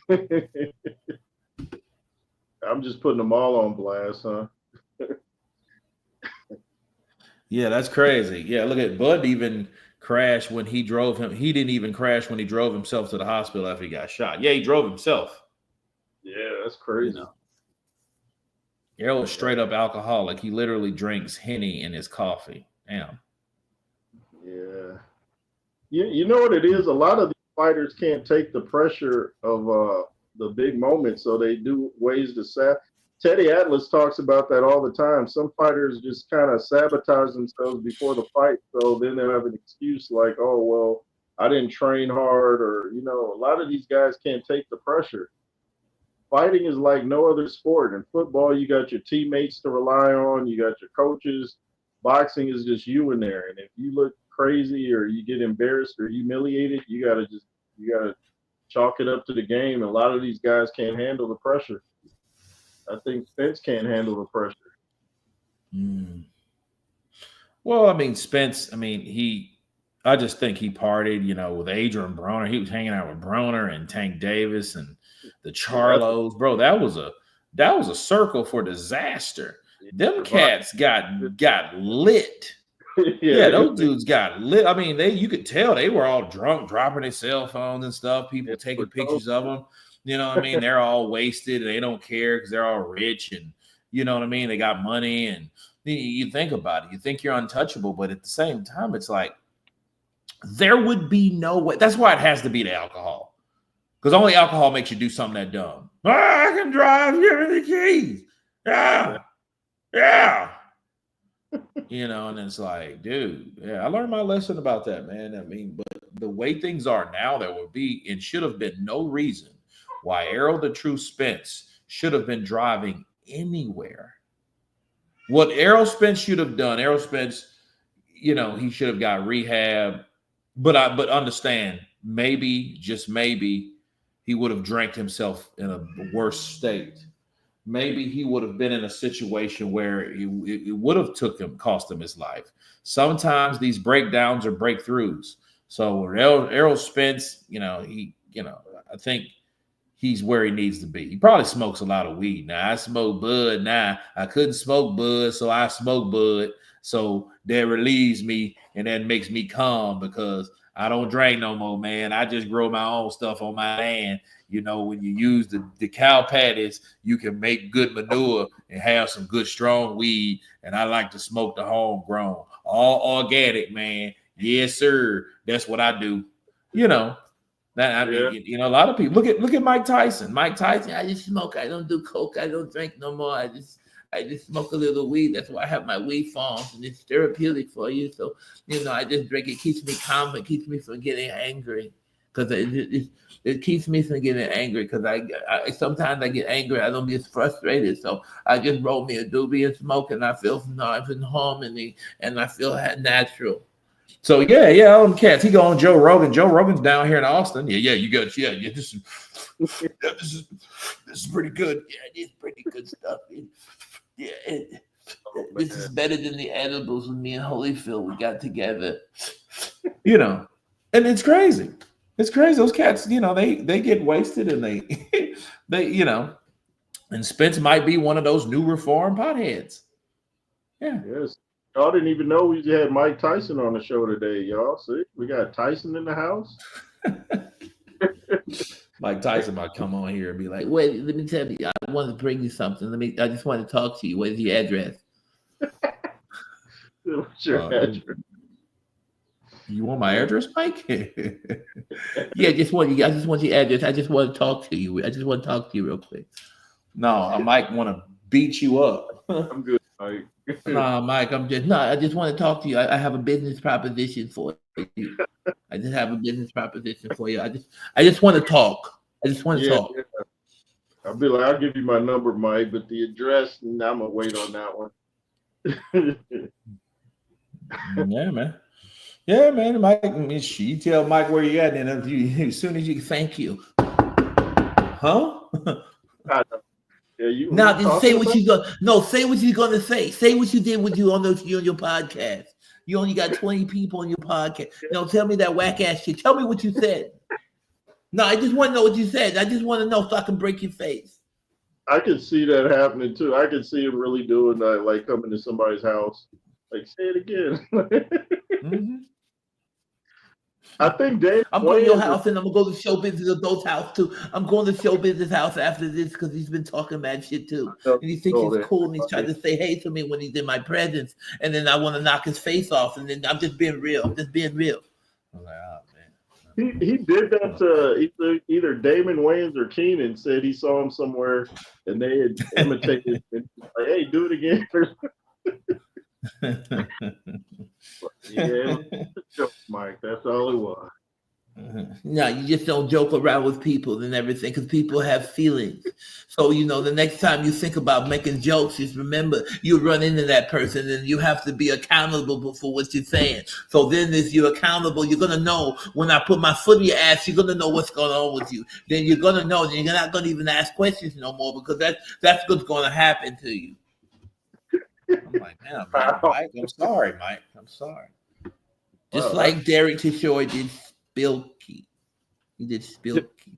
I'm just putting them all on blast, huh? Yeah, that's crazy. Yeah, look at Bud even crashed when he drove him. He didn't even crash when he drove himself to the hospital after he got shot. Yeah, he drove himself. Yeah, that's crazy. Errol was straight up alcoholic. He literally drinks Henny in his coffee. Damn. Yeah. You know what it is? A lot of these fighters can't take the pressure of the big moments, so they do ways to Teddy Atlas talks about that all the time. Some fighters just kind of sabotage themselves before the fight, so then they'll have an excuse like, "Oh, well, I didn't train hard," or a lot of these guys can't take the pressure. Fighting is like no other sport. In football, you got your teammates to rely on, you got your coaches. Boxing is just you in there, and if you look crazy or you get embarrassed or humiliated, you gotta chalk it up to the game. A lot of these guys can't handle the pressure. I think Spence can't handle the pressure. Mm. Well, I mean, Spence. I mean, I just think he partied, with Adrian Broner. He was hanging out with Broner and Tank Davis and the Charlos. Bro, that was a circle for disaster. Them cats got lit. Yeah, those dudes got lit. I mean, you could tell they were all drunk, dropping their cell phones and stuff. People taking pictures of them. You know what I mean? They're all wasted and they don't care because they're all rich and you know what I mean? They got money and you think about it. You think you're untouchable, but at the same time, it's like there would be no way. That's why it has to be the alcohol. Because only alcohol makes you do something that dumb. I can drive, give me the keys. Yeah. And it's like, dude, I learned my lesson about that, man. I mean, but the way things are now, there would be and should have been no reason why Errol the True Spence should have been driving anywhere. What Errol Spence should have done, Errol Spence, he should have got rehab. But understand, maybe, just maybe, he would have drank himself in a worse state. Maybe he would have been in a situation where it would have cost him his life. Sometimes these breakdowns are breakthroughs. So Errol Spence, I think he's where he needs to be. He probably smokes a lot of weed. Now, I smoke bud. Now, I couldn't smoke bud, so I smoke bud. So that relieves me and that makes me calm because I don't drink no more, man. I just grow my own stuff on my land. When you use the cow patties, you can make good manure and have some good strong weed. And I like to smoke the homegrown, all organic, man. Yes, sir. That's what I do. Mean, a lot of people look at Mike Tyson. Mike Tyson, I just smoke. I don't do coke. I don't drink no more. I just smoke a little weed. That's why I have my weed farms, and it's therapeutic for you. So, I just drink. It keeps me calm. It keeps me from getting angry because it keeps me from getting angry because I sometimes I get angry. I don't get frustrated. So I just roll me a doobie and smoke, and I feel nice and harmony, and I feel natural. So all them cats. He go on Joe Rogan. Joe Rogan's down here in Austin. You got this is pretty good. Yeah, it's pretty good stuff. This is better than the edibles with me and Holyfield we got together. And it's crazy. It's crazy. Those cats, they get wasted and they and Spence might be one of those new reform potheads. Yeah. Yes. Y'all didn't even know we had Mike Tyson on the show today, y'all. See, we got Tyson in the house. Mike Tyson might come on here and be like, "Wait, let me tell you, I want to bring you something. I just want to talk to you. Where's your address?" What's your address? You want my address, Mike? I just want your address. I just want to talk to you. I just want to talk to you real quick. No, I might want to beat you up. I'm good, Mike. No, Mike, I just want to talk to you. I have a business proposition for you. I just have a business proposition for you. I just want to talk. I just want to talk. Yeah. I'll be like, I'll give you my number, Mike, but the address, I'm going to wait on that one. Yeah, man. Yeah, man. Mike, you tell Mike where you at, and as soon as you thank you. Huh? Yeah, now just say what you go. No, say what you're gonna say. Say what you did with you on your podcast. You only got 20 people on your podcast. No, tell me that whack ass shit. Tell me what you said. No, I just want to know what you said. I just want to know so I can break your face. I could see that happening too. I could see him really doing that, like coming to somebody's house, like say it again. Mm-hmm. I think Dave. I'm going to your house and I'm going to go to Show Business Adult's house too. I'm going to Show Business house after this because he's been talking mad shit too. And he thinks he's cool and he's trying to say hey to me when he's in my presence. And then I want to knock his face off. And then I'm just being real. I'm just being real. I'm like, oh, man. He did that to either Damon Wayans or Keenan said he saw him somewhere and they had imitated him. Like, hey, do it again. Yeah, joke, Mike. That's all it was. No, you just don't joke around with people and everything because people have feelings. So, the next time you think about making jokes, just remember you run into that person and you have to be accountable for what you're saying. So then if you're accountable, you're going to know when I put my foot in your ass, you're going to know what's going on with you. Then you're going to know, and you're not going to even ask questions no more because that's what's going to happen to you. I'm like, man, Mike, I'm sorry, Mike. I'm sorry. Just Wow, like Derek Chishoy did Spilky. He did Spilky.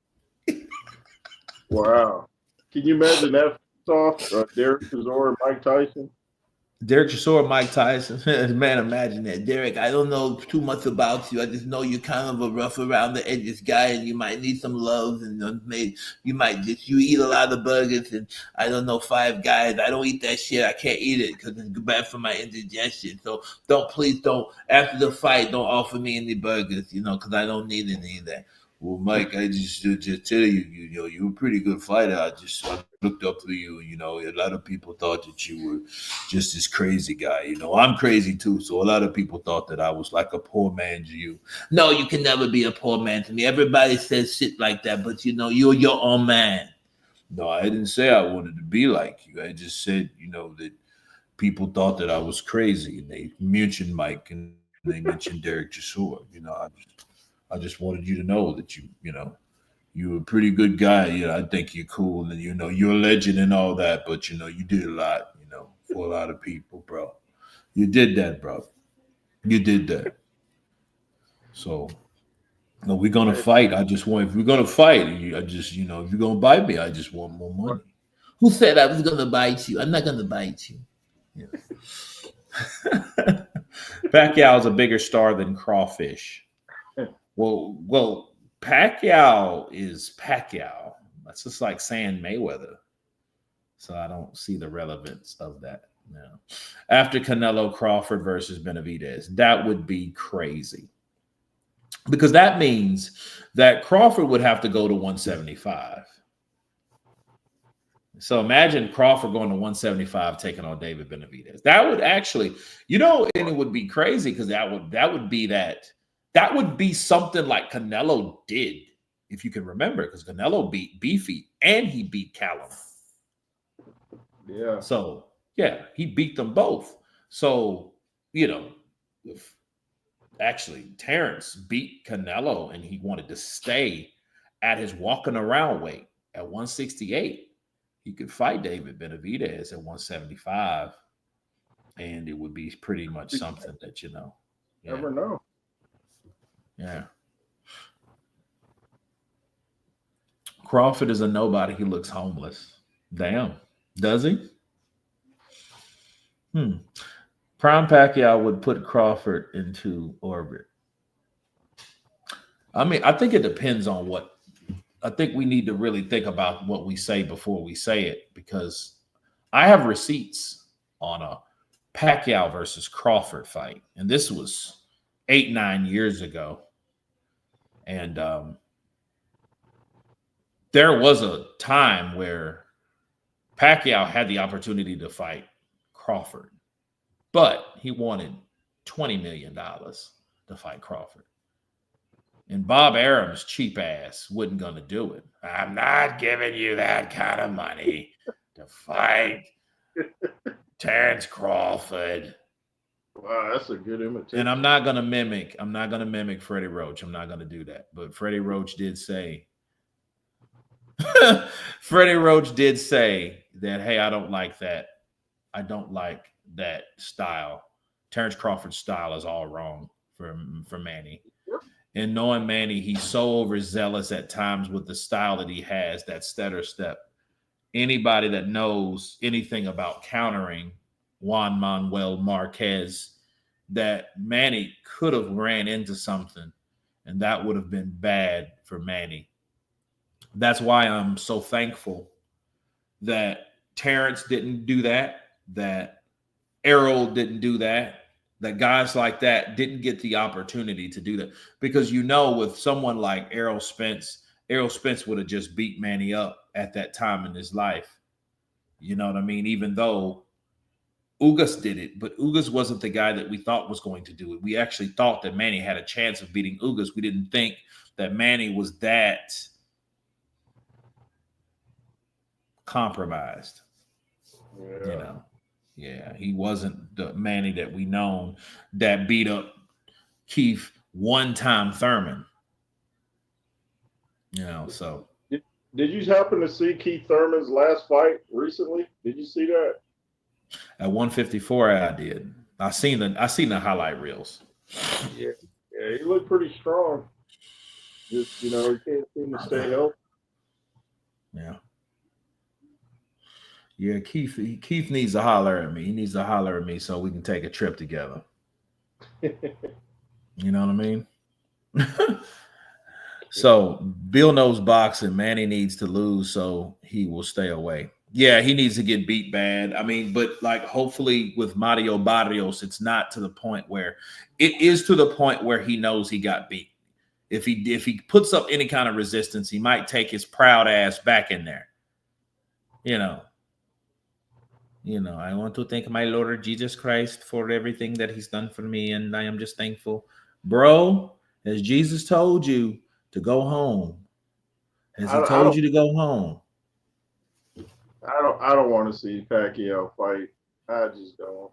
wow. Can you imagine that off Derek Chisora, Mike Tyson? Derek Chisora, Mike Tyson. Man, imagine that. Derek, I don't know too much about you. I just know you're kind of a rough around the edges guy, and you might need some love, and you eat a lot of burgers, and I don't know, Five Guys. I don't eat that shit. I can't eat it because it's bad for my indigestion. So please don't, after the fight, don't offer me any burgers, because I don't need any of that. Well, Mike, I just tell you, you're a pretty good fighter. I looked up to you. A lot of people thought that you were just this crazy guy. I'm crazy too. So a lot of people thought that I was like a poor man to you. No, you can never be a poor man to me. Everybody says shit like that, but you're your own man. No, I didn't say I wanted to be like you. I just said, that people thought that I was crazy, and they mentioned Mike and they mentioned Derek Chisora. I just wanted you to know that you're a pretty good guy. I think you're cool, and you're a legend and all that. But you did a lot, for a lot of people, bro. You did that, bro. You did that. So, we're gonna fight. If we're gonna fight, if you're gonna bite me, I just want more money. Who said I was gonna bite you? I'm not gonna bite you. Pacquiao's a bigger star than Crawfish. Well, Pacquiao is Pacquiao. That's just like saying Mayweather. So I don't see the relevance of that now. After Canelo, Crawford versus Benavidez, that would be crazy. Because that means that Crawford would have to go to 175. So imagine Crawford going to 175 taking on David Benavidez. That would actually, and it would be crazy because that would be something like Canelo did, if you can remember, because Canelo beat Beefy and he beat Callum. Yeah. So, yeah, he beat them both. So, if actually Terrence beat Canelo and he wanted to stay at his walking around weight at 168, he could fight David Benavidez at 175, and it would be pretty much something that, Never know. Yeah. Crawford is a nobody. He looks homeless. Damn. Does he? Prime Pacquiao would put Crawford into orbit. I mean, I think it depends on what. I think we need to really think about what we say before we say it, because I have receipts on a Pacquiao versus Crawford fight, and this was 8-9 years ago. And there was a time where Pacquiao had the opportunity to fight Crawford, but he wanted $20 million to fight Crawford. And Bob Arum's cheap ass wasn't going to do it. I'm not giving you that kind of money to fight Terrence Crawford. Wow, that's a good imitation. And I'm not going to mimic Freddie Roach. I'm not going to do that. But Freddie Roach did say that, hey, I don't like that. I don't like that style. Terrence Crawford's style is all wrong for Manny. And knowing Manny, he's so overzealous at times with the style that he has, that stutter step. Anybody that knows anything about countering Juan Manuel Marquez, that Manny could have ran into something, and that would have been bad for Manny. That's why I'm so thankful that Terrence didn't do that, that Errol didn't do that guys like that didn't get the opportunity to do that. Because with someone like Errol Spence would have just beat Manny up at that time in his life. You know what I mean? Even though Ugas did it, but Ugas wasn't the guy that we thought was going to do it. We actually thought that Manny had a chance of beating Ugas. We didn't think that Manny was that compromised. Yeah. Yeah, he wasn't the Manny that we known that beat up Keith one-time Thurman. So. Did you happen to see Keith Thurman's last fight recently? Did you see that? At 154, I did. I seen the highlight reels. Yeah, yeah, he looked pretty strong. Just he can't seem to stay healthy. Yeah. Yeah, Keith needs to holler at me. He needs to holler at me so we can take a trip together. You know what I mean? So Bill knows boxing. Manny needs to lose so he will stay away. Yeah, he needs to get beat bad. I mean, but like hopefully with Mario Barrios, it's not to the point where it is to the point where he knows he got beat. If he puts up any kind of resistance, he might take his proud ass back in there. You know. I want to thank my Lord Jesus Christ for everything that he's done for me, and I am just thankful. Bro, as Jesus told you to go home, has he I told don't you to go home? I don't want to see Pacquiao fight. I just don't.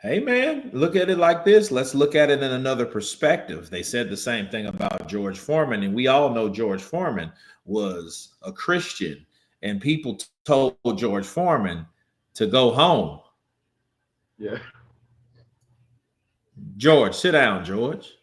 Hey, man, look at it like this. Let's look at it in another perspective. They said the same thing about George Foreman, and we all know George Foreman was a Christian, and people told George Foreman to go home. Yeah. George, sit down, George.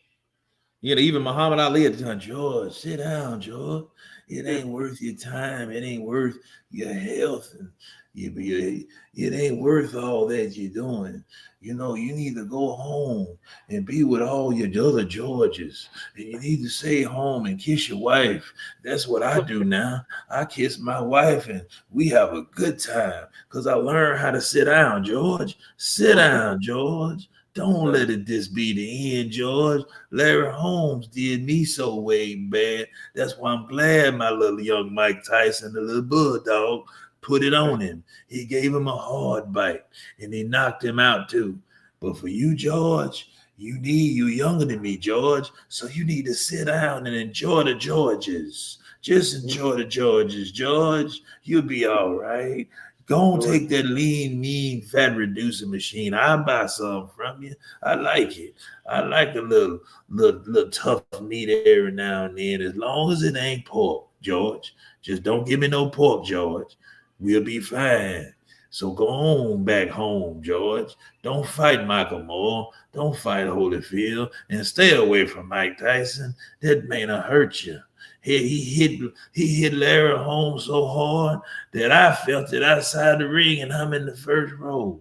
Even Muhammad Ali at the time, George, sit down, George. It ain't worth your time. It ain't worth your health. And it ain't worth all that you're doing. You need to go home and be with all your other Georges. And you need to stay home and kiss your wife. That's what I do now. I kiss my wife and we have a good time because I learned how to sit down, George. Sit down, George. Don't let this be the end, George. Larry Holmes did me so way bad. That's why I'm glad my little young Mike Tyson, the little bulldog, put it on him. He gave him a hard bite and he knocked him out too. But for you, George, you younger than me, George. So you need to sit down and enjoy the Georges. Just enjoy the Georges, George. You'll be all right. Go and take that lean, mean, fat reducing machine. I'll buy some from you. I like it. I like a little tough meat every now and then, as long as it ain't pork, George. Just don't give me no pork, George. We'll be fine. So go on back home, George. Don't fight Michael Moore. Don't fight Holyfield. And stay away from Mike Tyson. That man'll hurt you. He hit Larry Holmes so hard that I felt it outside the ring and I'm in the first row.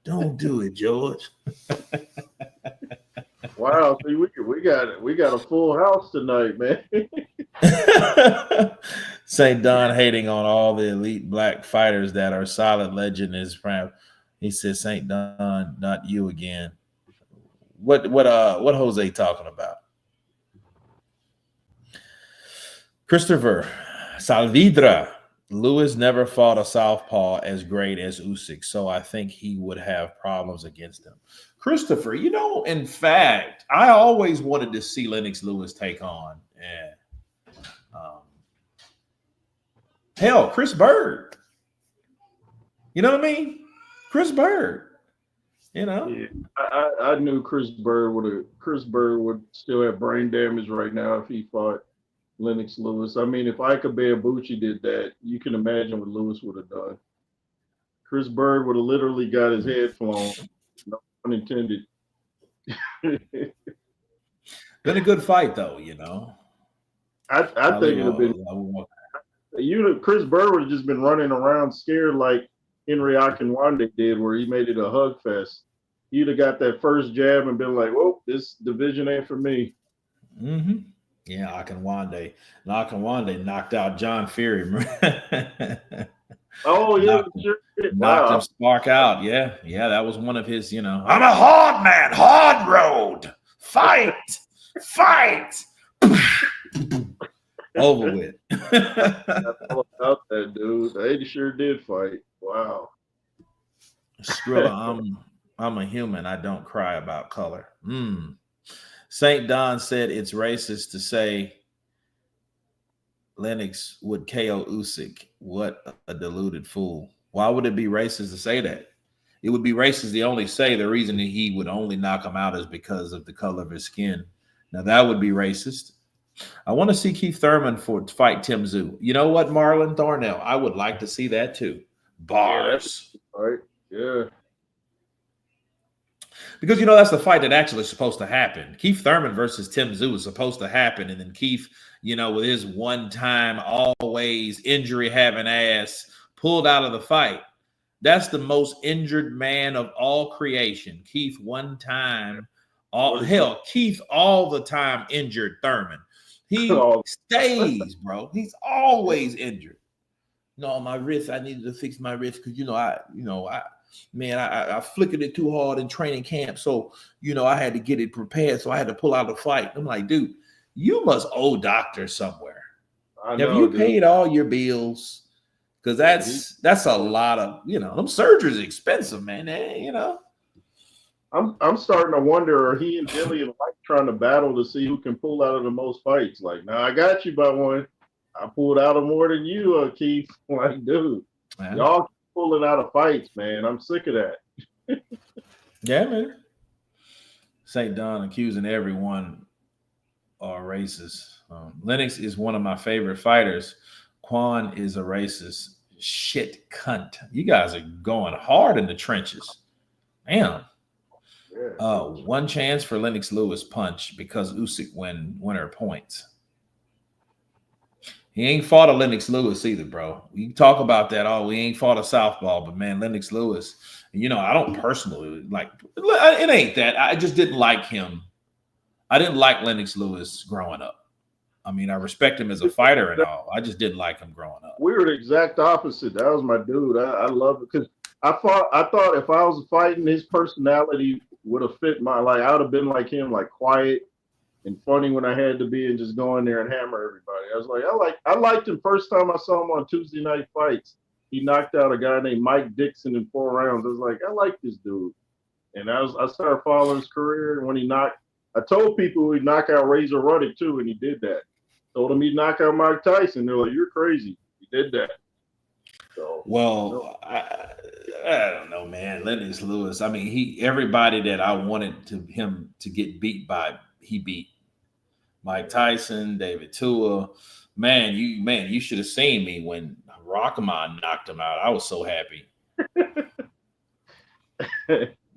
Don't do it, George. Wow, see, we got a full house tonight, man. St. Don hating on all the elite black fighters that are solid legend is proud. He said, St. Don, not you again. What Jose talking about? Christopher Salvidra. Lewis never fought a southpaw as great as Usyk, so I think he would have problems against him. Christopher, in fact, I always wanted to see Lennox Lewis take on. Hell, Chris Bird. You know what I mean? Chris Bird. Yeah, I knew Chris Bird would still have brain damage right now if he fought Lennox Lewis. I mean, if Ika Ibuchi did that, you can imagine what Lewis would have done. Chris Bird would have literally got his head flown. No pun intended. Been a good fight, though. I think it'd have been. Chris Bird would have just been running around scared like Henry Akinwande did, where he made it a hug fest. He'd have got that first jab and been like, "Whoa, this division ain't for me." Mm-hmm. Yeah, Akinwande knocked out John Fury. Oh yeah, knocked him spark out. Yeah, that was one of his. I'm a hard man, hard road, fight. Over with. All about that dude. They sure did fight. Wow. Skrilla, I'm a human. I don't cry about color. St. Don said it's racist to say Lennox would KO Usyk. What a deluded fool. Why would it be racist to say that? It would be racist to only say the reason that he would only knock him out is because of the color of his skin. Now, that would be racist. I want to see Keith Thurman fight Tim Tszyu. You know what, Marlon Thornell? I would like to see that too. Bars. Yeah, right. Yeah. Because that's the fight that actually is supposed to happen. Keith Thurman versus Tim Tszyu was supposed to happen, and then Keith, with his one-time, always injury-having ass, pulled out of the fight. That's the most injured man of all creation. Keith one time, Keith all the time injured Thurman. He stays, bro. He's always injured. No, my wrist. I needed to fix my wrist because I flickered it too hard in training camp. So, I had to get it prepared. So I had to pull out the fight. I'm like, dude, you must owe doctors somewhere. Have you paid all your bills? Because that's a lot of, them surgeries expensive, man. I'm starting to wonder, are he and Dillian White trying to battle to see who can pull out of the most fights? Like, now I got you by one. I pulled out of more than you, Keith. Like, dude, y'all keep pulling out of fights, man. I'm sick of that. Yeah, man. St. Don accusing everyone are racist. Lennox is one of my favorite fighters. Quan is a racist shit cunt. You guys are going hard in the trenches. Damn. One chance for Lennox Lewis punch because Usyk winner points. He ain't fought a Lennox Lewis either, bro. We talk about that. We ain't fought a southpaw, but man, Lennox Lewis. I don't personally like. It ain't that. I just didn't like him. I didn't like Lennox Lewis growing up. I mean, I respect him as a fighter and all. I just didn't like him growing up. We were the exact opposite. That was my dude. I love it because I thought if I was fighting, his personality would have fit I would have been like him, like quiet and funny when I had to be, and just go in there and hammer everybody. I was like, I liked him first time I saw him on Tuesday Night Fights. He knocked out a guy named Mike Dixon in 4 rounds. I was like, I like this dude. And I started following his career. And when I told people he'd knock out Razor Ruddock too, and he did that. Told him he'd knock out Mike Tyson. They're like, you're crazy. He did that. So, I don't know, man. Lennox Lewis. I mean, everybody that I wanted him to get beat by, he beat. Mike Tyson, David Tua. Man, you should have seen me when Rockman knocked him out. I was so happy.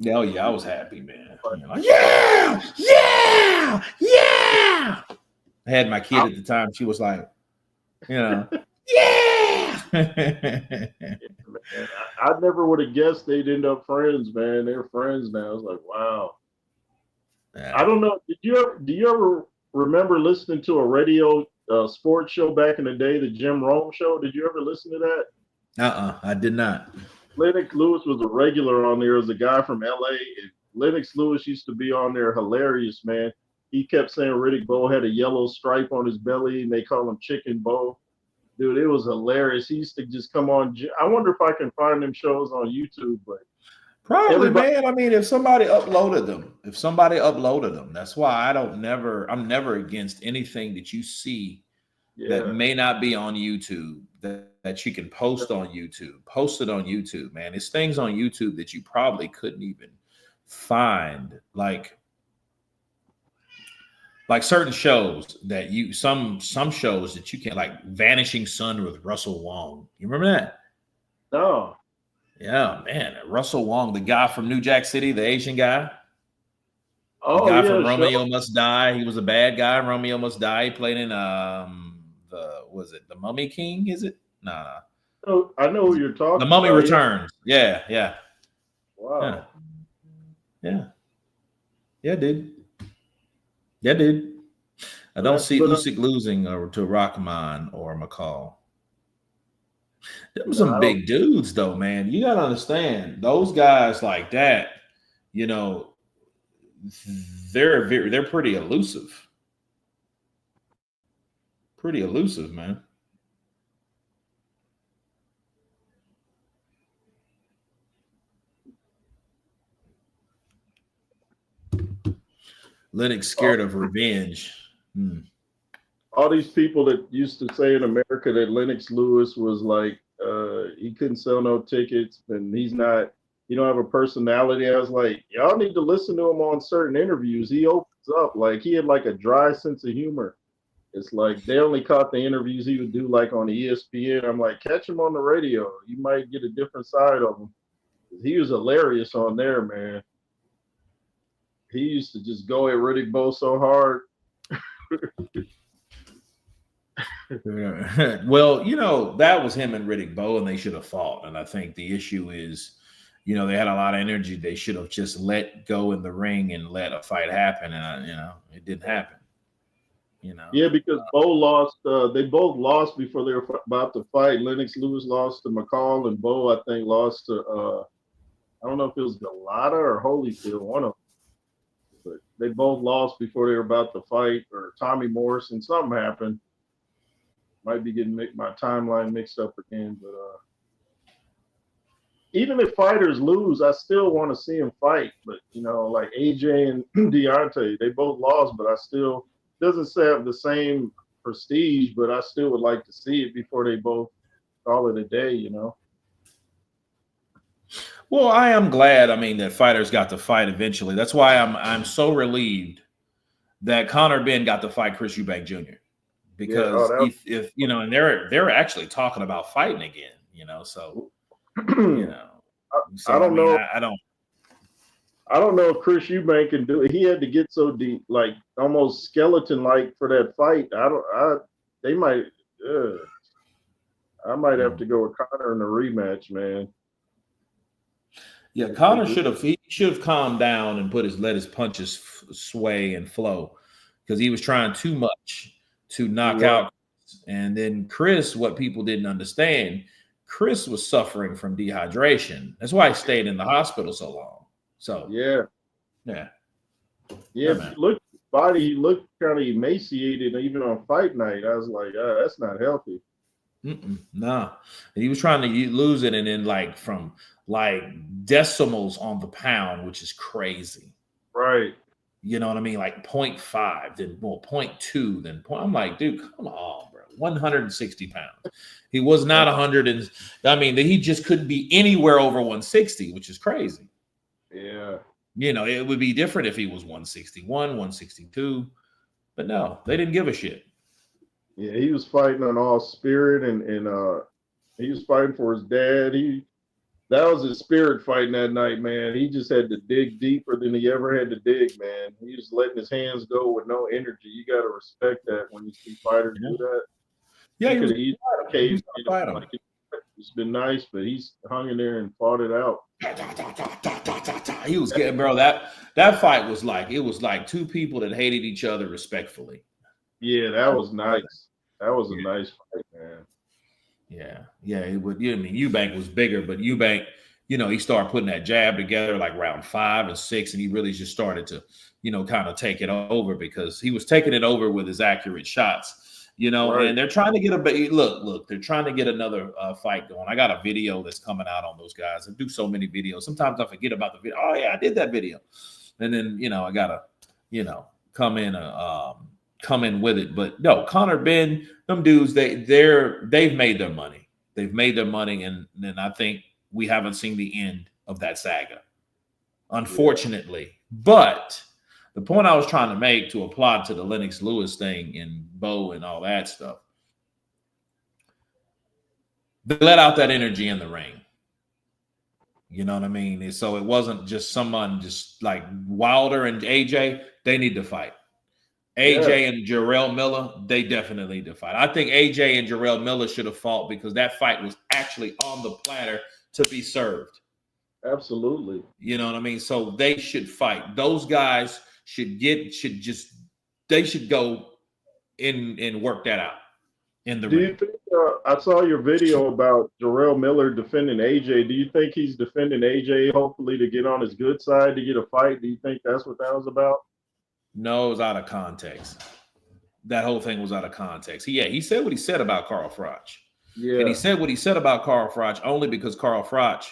Oh yeah, I was happy, man. Yeah. I had my kid at the time. She was like, yeah. I never would have guessed they'd end up friends, man. They're friends now. I was like, wow. I don't know. Do you ever remember listening to a radio sports show back in the day, the Jim Rome show? Did you ever listen to that? I did not. Lennox Lewis was a regular on there as a guy from LA. And Lennox Lewis used to be on there, hilarious, man. He kept saying Riddick Bowe had a yellow stripe on his belly, and they call him Chicken Bowe. Dude, it was hilarious. He used to just come on. I wonder if I can find them shows on YouTube, but probably, man. I mean, if somebody uploaded them, that's why I'm never against anything that you see that may not be on YouTube that you can post on YouTube. Post it on YouTube, man. It's things on YouTube that you probably couldn't even find, like certain shows that some shows that you can't, like Vanishing Sun with Russell Wong. You remember that? No. Yeah, man. Russell Wong, the guy from New Jack City, the Asian guy. Oh, the guy from Romeo Must Die. He was a bad guy in Romeo Must Die. He played in the Mummy King, is it? Nah. Oh, I know who you're talking about. The Mummy Returns. Yeah. Wow. Yeah, dude. Yeah, dude. I don't see Usyk losing to Rockman or McCall. Them some big dudes, though, man. You gotta understand, those guys like that, they're pretty elusive. Pretty elusive, man. Lennox scared of revenge. All these people that used to say in America that Lennox Lewis was like, he couldn't sell no tickets and he don't have a personality. I was like, y'all need to listen to him on certain interviews. He opens up, like he had like a dry sense of humor. It's like they only caught the interviews he would do like on ESPN. I'm like, catch him on the radio. You might get a different side of him. He was hilarious on there, man. He used to just go at Riddick Bowe so hard. Well, that was him and Riddick Bowe, and they should have fought. And I think the issue is, they had a lot of energy. They should have just let go in the ring and let a fight happen. And, it didn't happen. Yeah, because Bowe lost. They both lost before they were about to fight. Lennox Lewis lost to McCall, and Bowe, I think, lost to I don't know if it was Galata or Holyfield, one of them. But they both lost before they were about to fight, or Tommy Morrison. Something happened. Might be getting my timeline mixed up again, but even if fighters lose, I still want to see them fight. But like AJ and Deontay, they both lost, but I still doesn't have the same prestige. But I still would like to see it before they both call it a day. Well, I am glad. that fighters got to fight eventually. That's why I'm so relieved that Conor Benn got to fight Chris Eubank Jr. Because if and they're actually talking about fighting again. So I don't know. I don't know if Chris Eubank can do it. He had to get so deep, like almost skeleton-like for that fight. They might. I might have to go with Conor in the rematch, man. Yeah, Conor should have calmed down and let his punches sway and flow, because he was trying too much to knock out. And then Chris, what people didn't understand, Chris was suffering from dehydration. That's why he stayed in the hospital so long. So yeah. Look, body, he looked kind of emaciated even on fight night. I was like, that's not healthy. Nah, and he was trying to lose it, and then from decimals on the pound, which is crazy. Right. You know what I mean? Like 0.5, then 0.2, then I'm like, dude, come on, bro. 160 pounds. He was not 100, and he just couldn't be anywhere over 160, which is crazy. Yeah. It would be different if he was 161, 162, but no, they didn't give a shit. Yeah, he was fighting on all spirit, and he was fighting for his dad. That was his spirit fighting that night, man. He just had to dig deeper than he ever had to dig, man. He was letting his hands go with no energy. You got to respect that when you see fighters do that. Yeah, he could have easily caved. It's been nice, but he's hung in there and fought it out. He was getting, bro. That fight was like two people that hated each other respectfully. Yeah, that was nice. That was a nice fight, man. Yeah, it would. Eubank was bigger, but Eubank, he started putting that jab together like round 5 and 6, and he really just started to, kind of take it over, because he was taking it over with his accurate shots, Right. And they're trying to get look, they're trying to get another fight going. I got a video that's coming out on those guys. I do so many videos. Sometimes I forget about the video. Oh yeah, I did that video, and then I gotta, come in with it. But no, Conor Benn, them dudes, they've made their money. They've made their money, and then I think we haven't seen the end of that saga, unfortunately. Yeah. But the point I was trying to make, to apply to the Lennox Lewis thing and Bowe and all that stuff, they let out that energy in the ring. You know what I mean? And so it wasn't just someone just like Wilder and AJ. They need to fight. AJ and Jarrell Miller, they definitely need to fight. I think AJ and Jarrell Miller should have fought, because that fight was actually on the platter to be served. Absolutely. You know what I mean? So they should fight. Those guys should go in and work that out in the ring. Do you think, I saw your video about Jarrell Miller defending AJ. Do you think he's defending AJ hopefully to get on his good side to get a fight? Do you think that's what that was about? No, it was out of context. That whole thing was out of context. He said what he said about Carl Froch. Yeah. And he said what he said about Carl Froch only because Carl Froch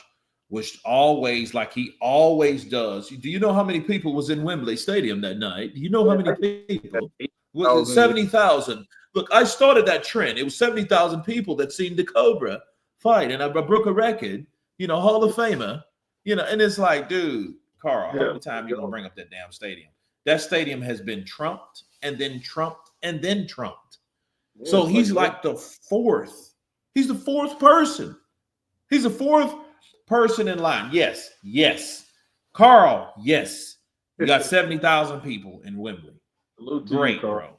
was always, like he always does. Do you know how many people was in Wembley Stadium that night? Do you know how many people? Was it 70,000? Look, I started that trend. It was 70,000 people that seen the Cobra fight, and I broke a record, Hall of Famer, and it's like, dude, Carl, how many times you gonna bring up that damn stadium? That stadium has been trumped and then trumped and then trumped. Yeah, so he's like the fourth. He's the fourth person. He's the fourth person in line. Yes. Carl, yes. You got 70,000 people in Wembley. Great, Carl. bro.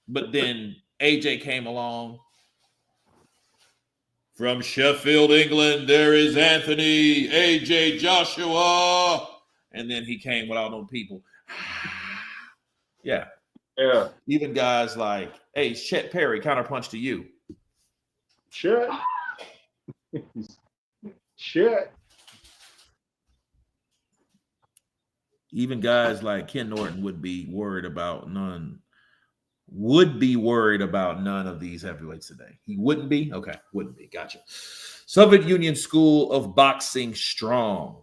But then AJ came along. From Sheffield, England, there is Anthony, AJ Joshua. And then he came without no people. Yeah. Yeah. Even guys like, hey, Chet Perry, counterpunch to you. Chet. Chet. Even guys like Ken Norton would be worried about none of these heavyweights today. He wouldn't be? Okay, wouldn't be. Gotcha. Soviet Union School of Boxing Strong.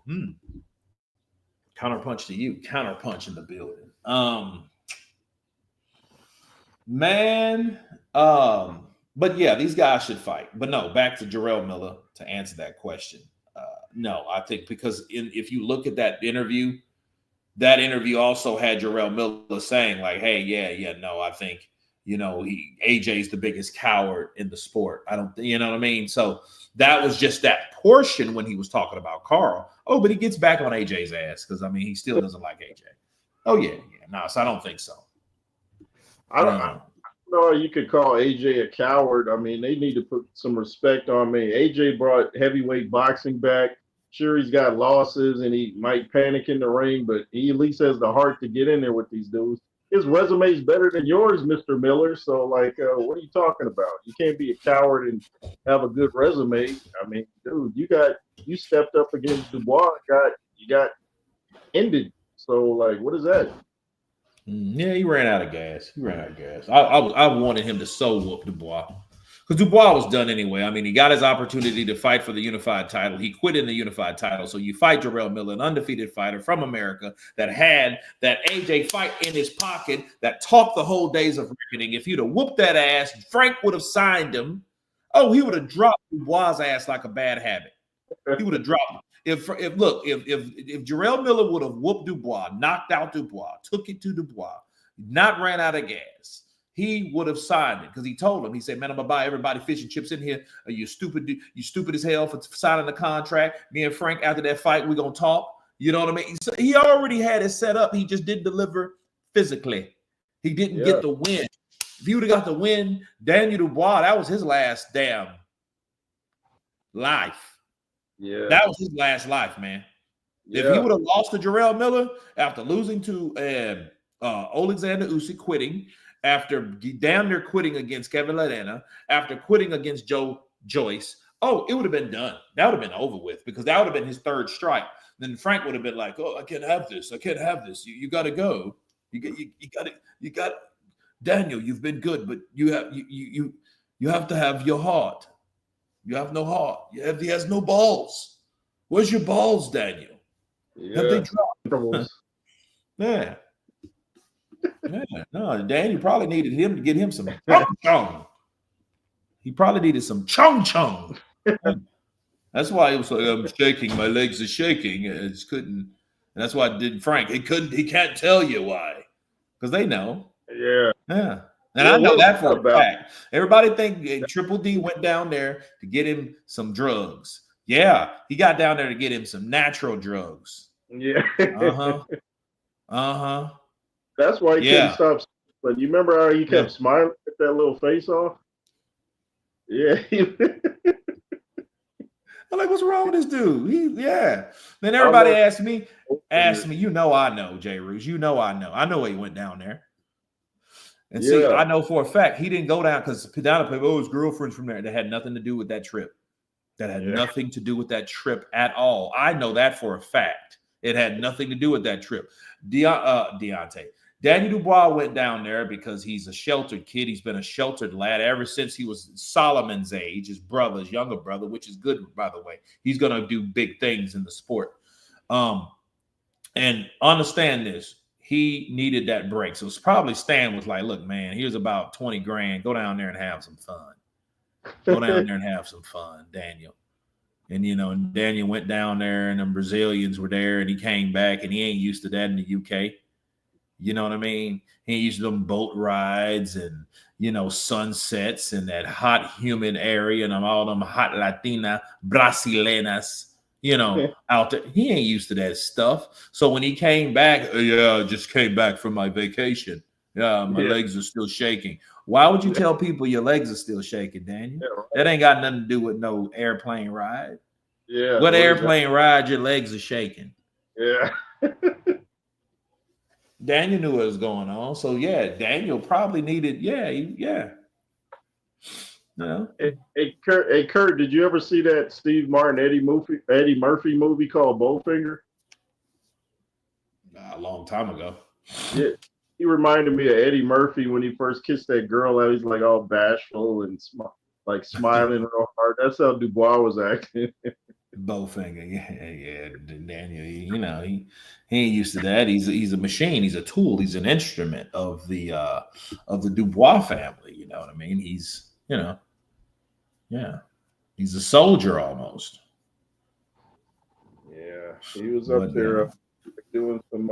Counterpunch to you. Counterpunch in the building. But yeah, these guys should fight. But no, back to Jarrell Miller to answer that question. No, I think because if you look at that interview also had Jarrell Miller saying like, hey, no, I think, AJ's the biggest coward in the sport. I don't, you know what I mean? So that was just that portion when he was talking about Carl. Oh, but he gets back on AJ's ass because, he still doesn't like AJ. Oh, yeah. No, so I don't think so. I don't know. You could call AJ a coward. They need to put some respect on me. AJ brought heavyweight boxing back. Sure, he's got losses and he might panic in the ring, but he at least has the heart to get in there with these dudes. His resume is better than yours, Mr. Miller. So, what are you talking about? You can't be a coward and have a good resume. Dude, you stepped up against Dubois, you got ended. So, what is that? Yeah, he ran out of gas. I wanted him to so whoop Dubois. Because Dubois was done anyway. He got his opportunity to fight for the unified title. He quit in the unified title. So you fight Jarrell Miller, an undefeated fighter from America that had that AJ fight in his pocket, that talked the whole days of reckoning. If he'd have whooped that ass, Frank would have signed him. Oh, he would have dropped Dubois' ass like a bad habit. He would have dropped him. If Jarrell Miller would have whooped Dubois, knocked out Dubois, took it to Dubois, not ran out of gas, he would have signed it because he told him, he said, man, I'm going to buy everybody fish and chips in here. Are you stupid? You stupid as hell for signing the contract. Me and Frank, after that fight, we're going to talk. You know what I mean? So he already had it set up. He just didn't deliver physically. He didn't get the win. If he would have got the win, Daniel Dubois, that was his last damn life. Yeah. That was his last life, man. Yeah. If he would have lost to Jarrell Miller after losing to Oleksandr Usyk, quitting, after damn near quitting against Kevin Ladena, after quitting against Joe Joyce, it would have been done. That would have been over with because that would have been his third strike. Then Frank would have been like, I can't have this. You got to go. You got Daniel, you've been good, but you have to have your heart. You have no heart. He has no balls. Where's your balls, Daniel? Yeah. Have they dropped? Yeah. No, Daniel probably needed him to get him some chung. He probably needed some chung. That's why he was like, I'm shaking. My legs are shaking. I just couldn't. And that's why I did Frank. He can't tell you why. Because they know. Yeah. Yeah. And I know that for a fact. Everybody think Triple D went down there to get him some drugs. Yeah. He got down there to get him some natural drugs. Yeah. Uh-huh. That's why he couldn't stop. But you remember how he kept smiling at that little face off? Yeah. I'm like, what's wrong with this dude? Then everybody asked me, I know, J. Roos. I know he went down there. And see, I know for a fact he didn't go down because Pedana his girlfriend's from there. That had nothing to do with that trip. Nothing to do with that trip at all. I know that for a fact. It had nothing to do with that trip. Daniel Dubois went down there because he's a sheltered kid. He's been a sheltered lad ever since he was Solomon's age, his younger brother, which is good, by the way. He's going to do big things in the sport. And understand this. He needed that break. So it's probably Stan was like, look, man, here's about 20 grand. Go down there and have some fun. Daniel. And, Daniel went down there and the Brazilians were there and he came back and he ain't used to that in the UK. You know what I mean? He ain't used to them boat rides and, sunsets and that hot, humid area and all them hot Latina Brasilenas. out there. He ain't used to that stuff. So when he came back, yeah, I just came back from my vacation. Yeah, my legs are still shaking. Why would you tell people your legs are still shaking, Daniel? Yeah, right. That ain't got nothing to do with no airplane ride. Yeah. What airplane ride your legs are shaking? Yeah. Daniel knew what was going on. So yeah, Daniel probably needed, Hey, Kurt, did you ever see that Steve Martin Eddie Murphy movie called Bowfinger? A long time ago. Yeah, he reminded me of Eddie Murphy when he first kissed that girl. He's like all bashful and like smiling real hard. That's how Dubois was acting. Bowfinger, yeah. Daniel, he ain't used to that. He's a machine. He's a tool. He's an instrument of the Dubois family. You know what I mean? He's he's a soldier almost. Yeah, he was up there doing some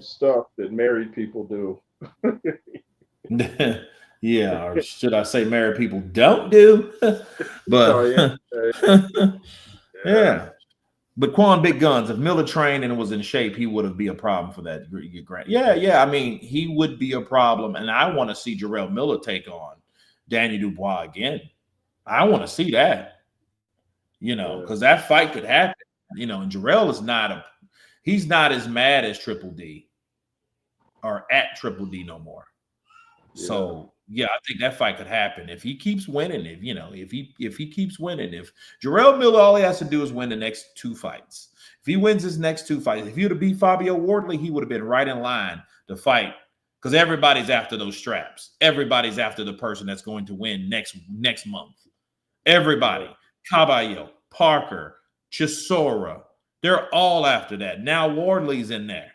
stuff that married people do. Yeah, or should I say married people don't do? But yeah. But Quan Big Guns, if Miller trained and was in shape, he would be a problem for that. Yeah. I mean, he would be a problem. And I want to see Jarrell Miller take on Daniel Dubois again. I want to see that, because that fight could happen, and Jarrell is he's not as mad as Triple D or at Triple D no more. Yeah. So yeah, I think that fight could happen if he keeps winning. If he keeps winning, if Jarrell Miller, all he has to do is win the next 2 fights. If he wins his next 2 fights, if he would have beat Fabio Wardley, he would have been right in line to fight, because everybody's after those straps. Everybody's after the person that's going to win next month. Everybody, Caballo, Parker, Chisora, they're all after that. Now Wardley's in there.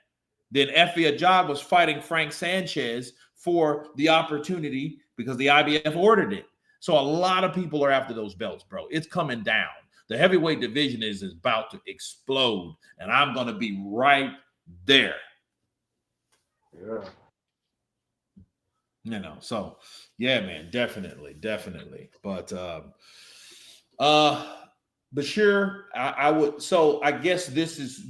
Then Effie Ajag was fighting Frank Sanchez for the opportunity because the IBF ordered it. So a lot of people are after those belts, bro. It's coming down. The heavyweight division is about to explode, and I'm going to be right there. Yeah. So yeah, man, definitely. But Bashir, I would. So I guess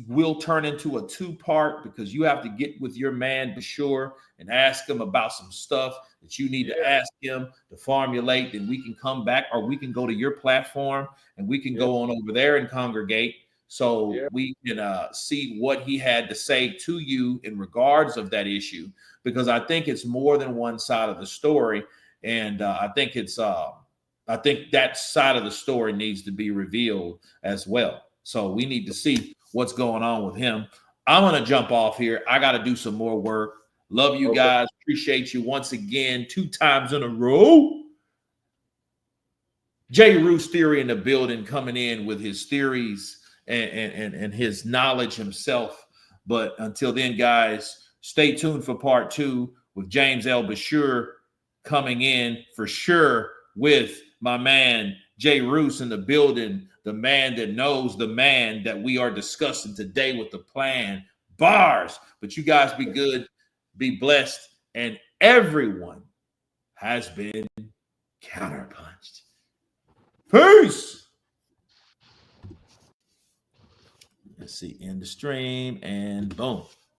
will turn into a 2-part, because you have to get with your man Bashir and ask him about some stuff that you need to ask him to formulate. Then we can come back, or we can go to your platform and we can go on over there and congregate, so we can see what he had to say to you in regards of that issue, because I think it's more than one side of the story, and I think that side of the story needs to be revealed as well. So we need to see what's going on with him. I'm going to jump off here. I got to do some more work. Love you guys. Appreciate you once again, 2 times in a row. Jay Roos Theory in the building, coming in with his theories and his knowledge himself. But until then, guys, stay tuned for part 2 with James L. Bashir coming in for sure, with my man Jay Roos in the building, the man that knows the man that we are discussing today with the plan. Bars. But you guys be good, be blessed, and everyone has been counterpunched. Peace. Let's see, end the stream, and boom.